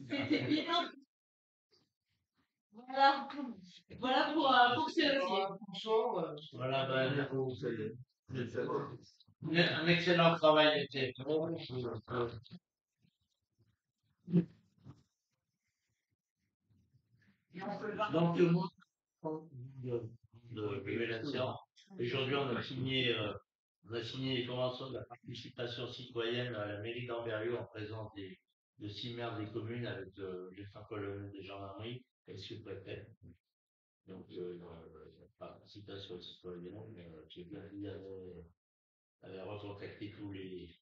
C'est évident. Voilà. Voilà pour ce dossier. Voilà, un excellent travail était fait. Donc, le mot de l'élection. Aujourd'hui, on a signé les conventions de la participation citoyenne à la mairie d'Amberieu en présence de 6 maires des communes avec le lieutenant-colonel de gendarmerie et le sous-préfet. Donc, la participation citoyenne, j'ai bien dit avait recontacté tous les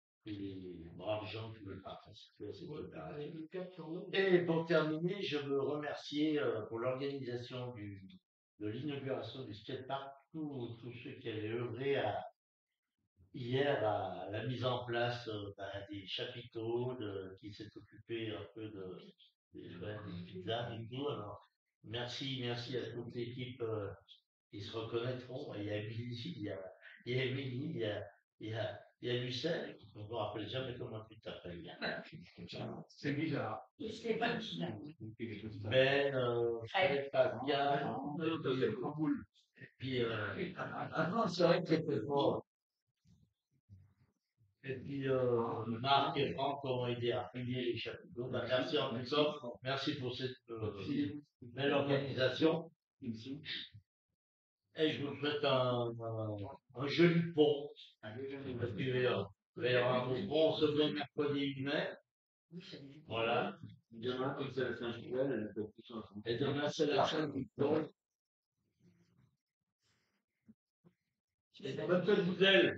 braves gens qui veulent participer à cette opération. Et pour terminer, je veux remercier pour l'organisation de l'inauguration du skatepark tous ceux qui avaient œuvré hier à la mise en place des chapiteaux, qui s'est occupé un peu des pizzas et tout. Alors, merci à toute l'équipe qui se reconnaîtront. Il y a Émilie, il y a Émilie, il y a Lucelle, on ne me rappelle jamais comment tu t'appelles. C'est bizarre. Ben, Fred, Pascal, et puis, c'est vrai que c'était fort. Et puis, Marc et Franck ont aidé à plier les chapiteaux. Ben, merci en tout cas, merci pour cette belle organisation. Et je vous souhaite un joli pont. Parce qu'il va y avoir un pont ce mercredi 8 mai. Voilà. Demain, comme c'est la Saint-Gilles, elle peut plus en Et demain, c'est la fin du pont. Et bonne fête, Boudel.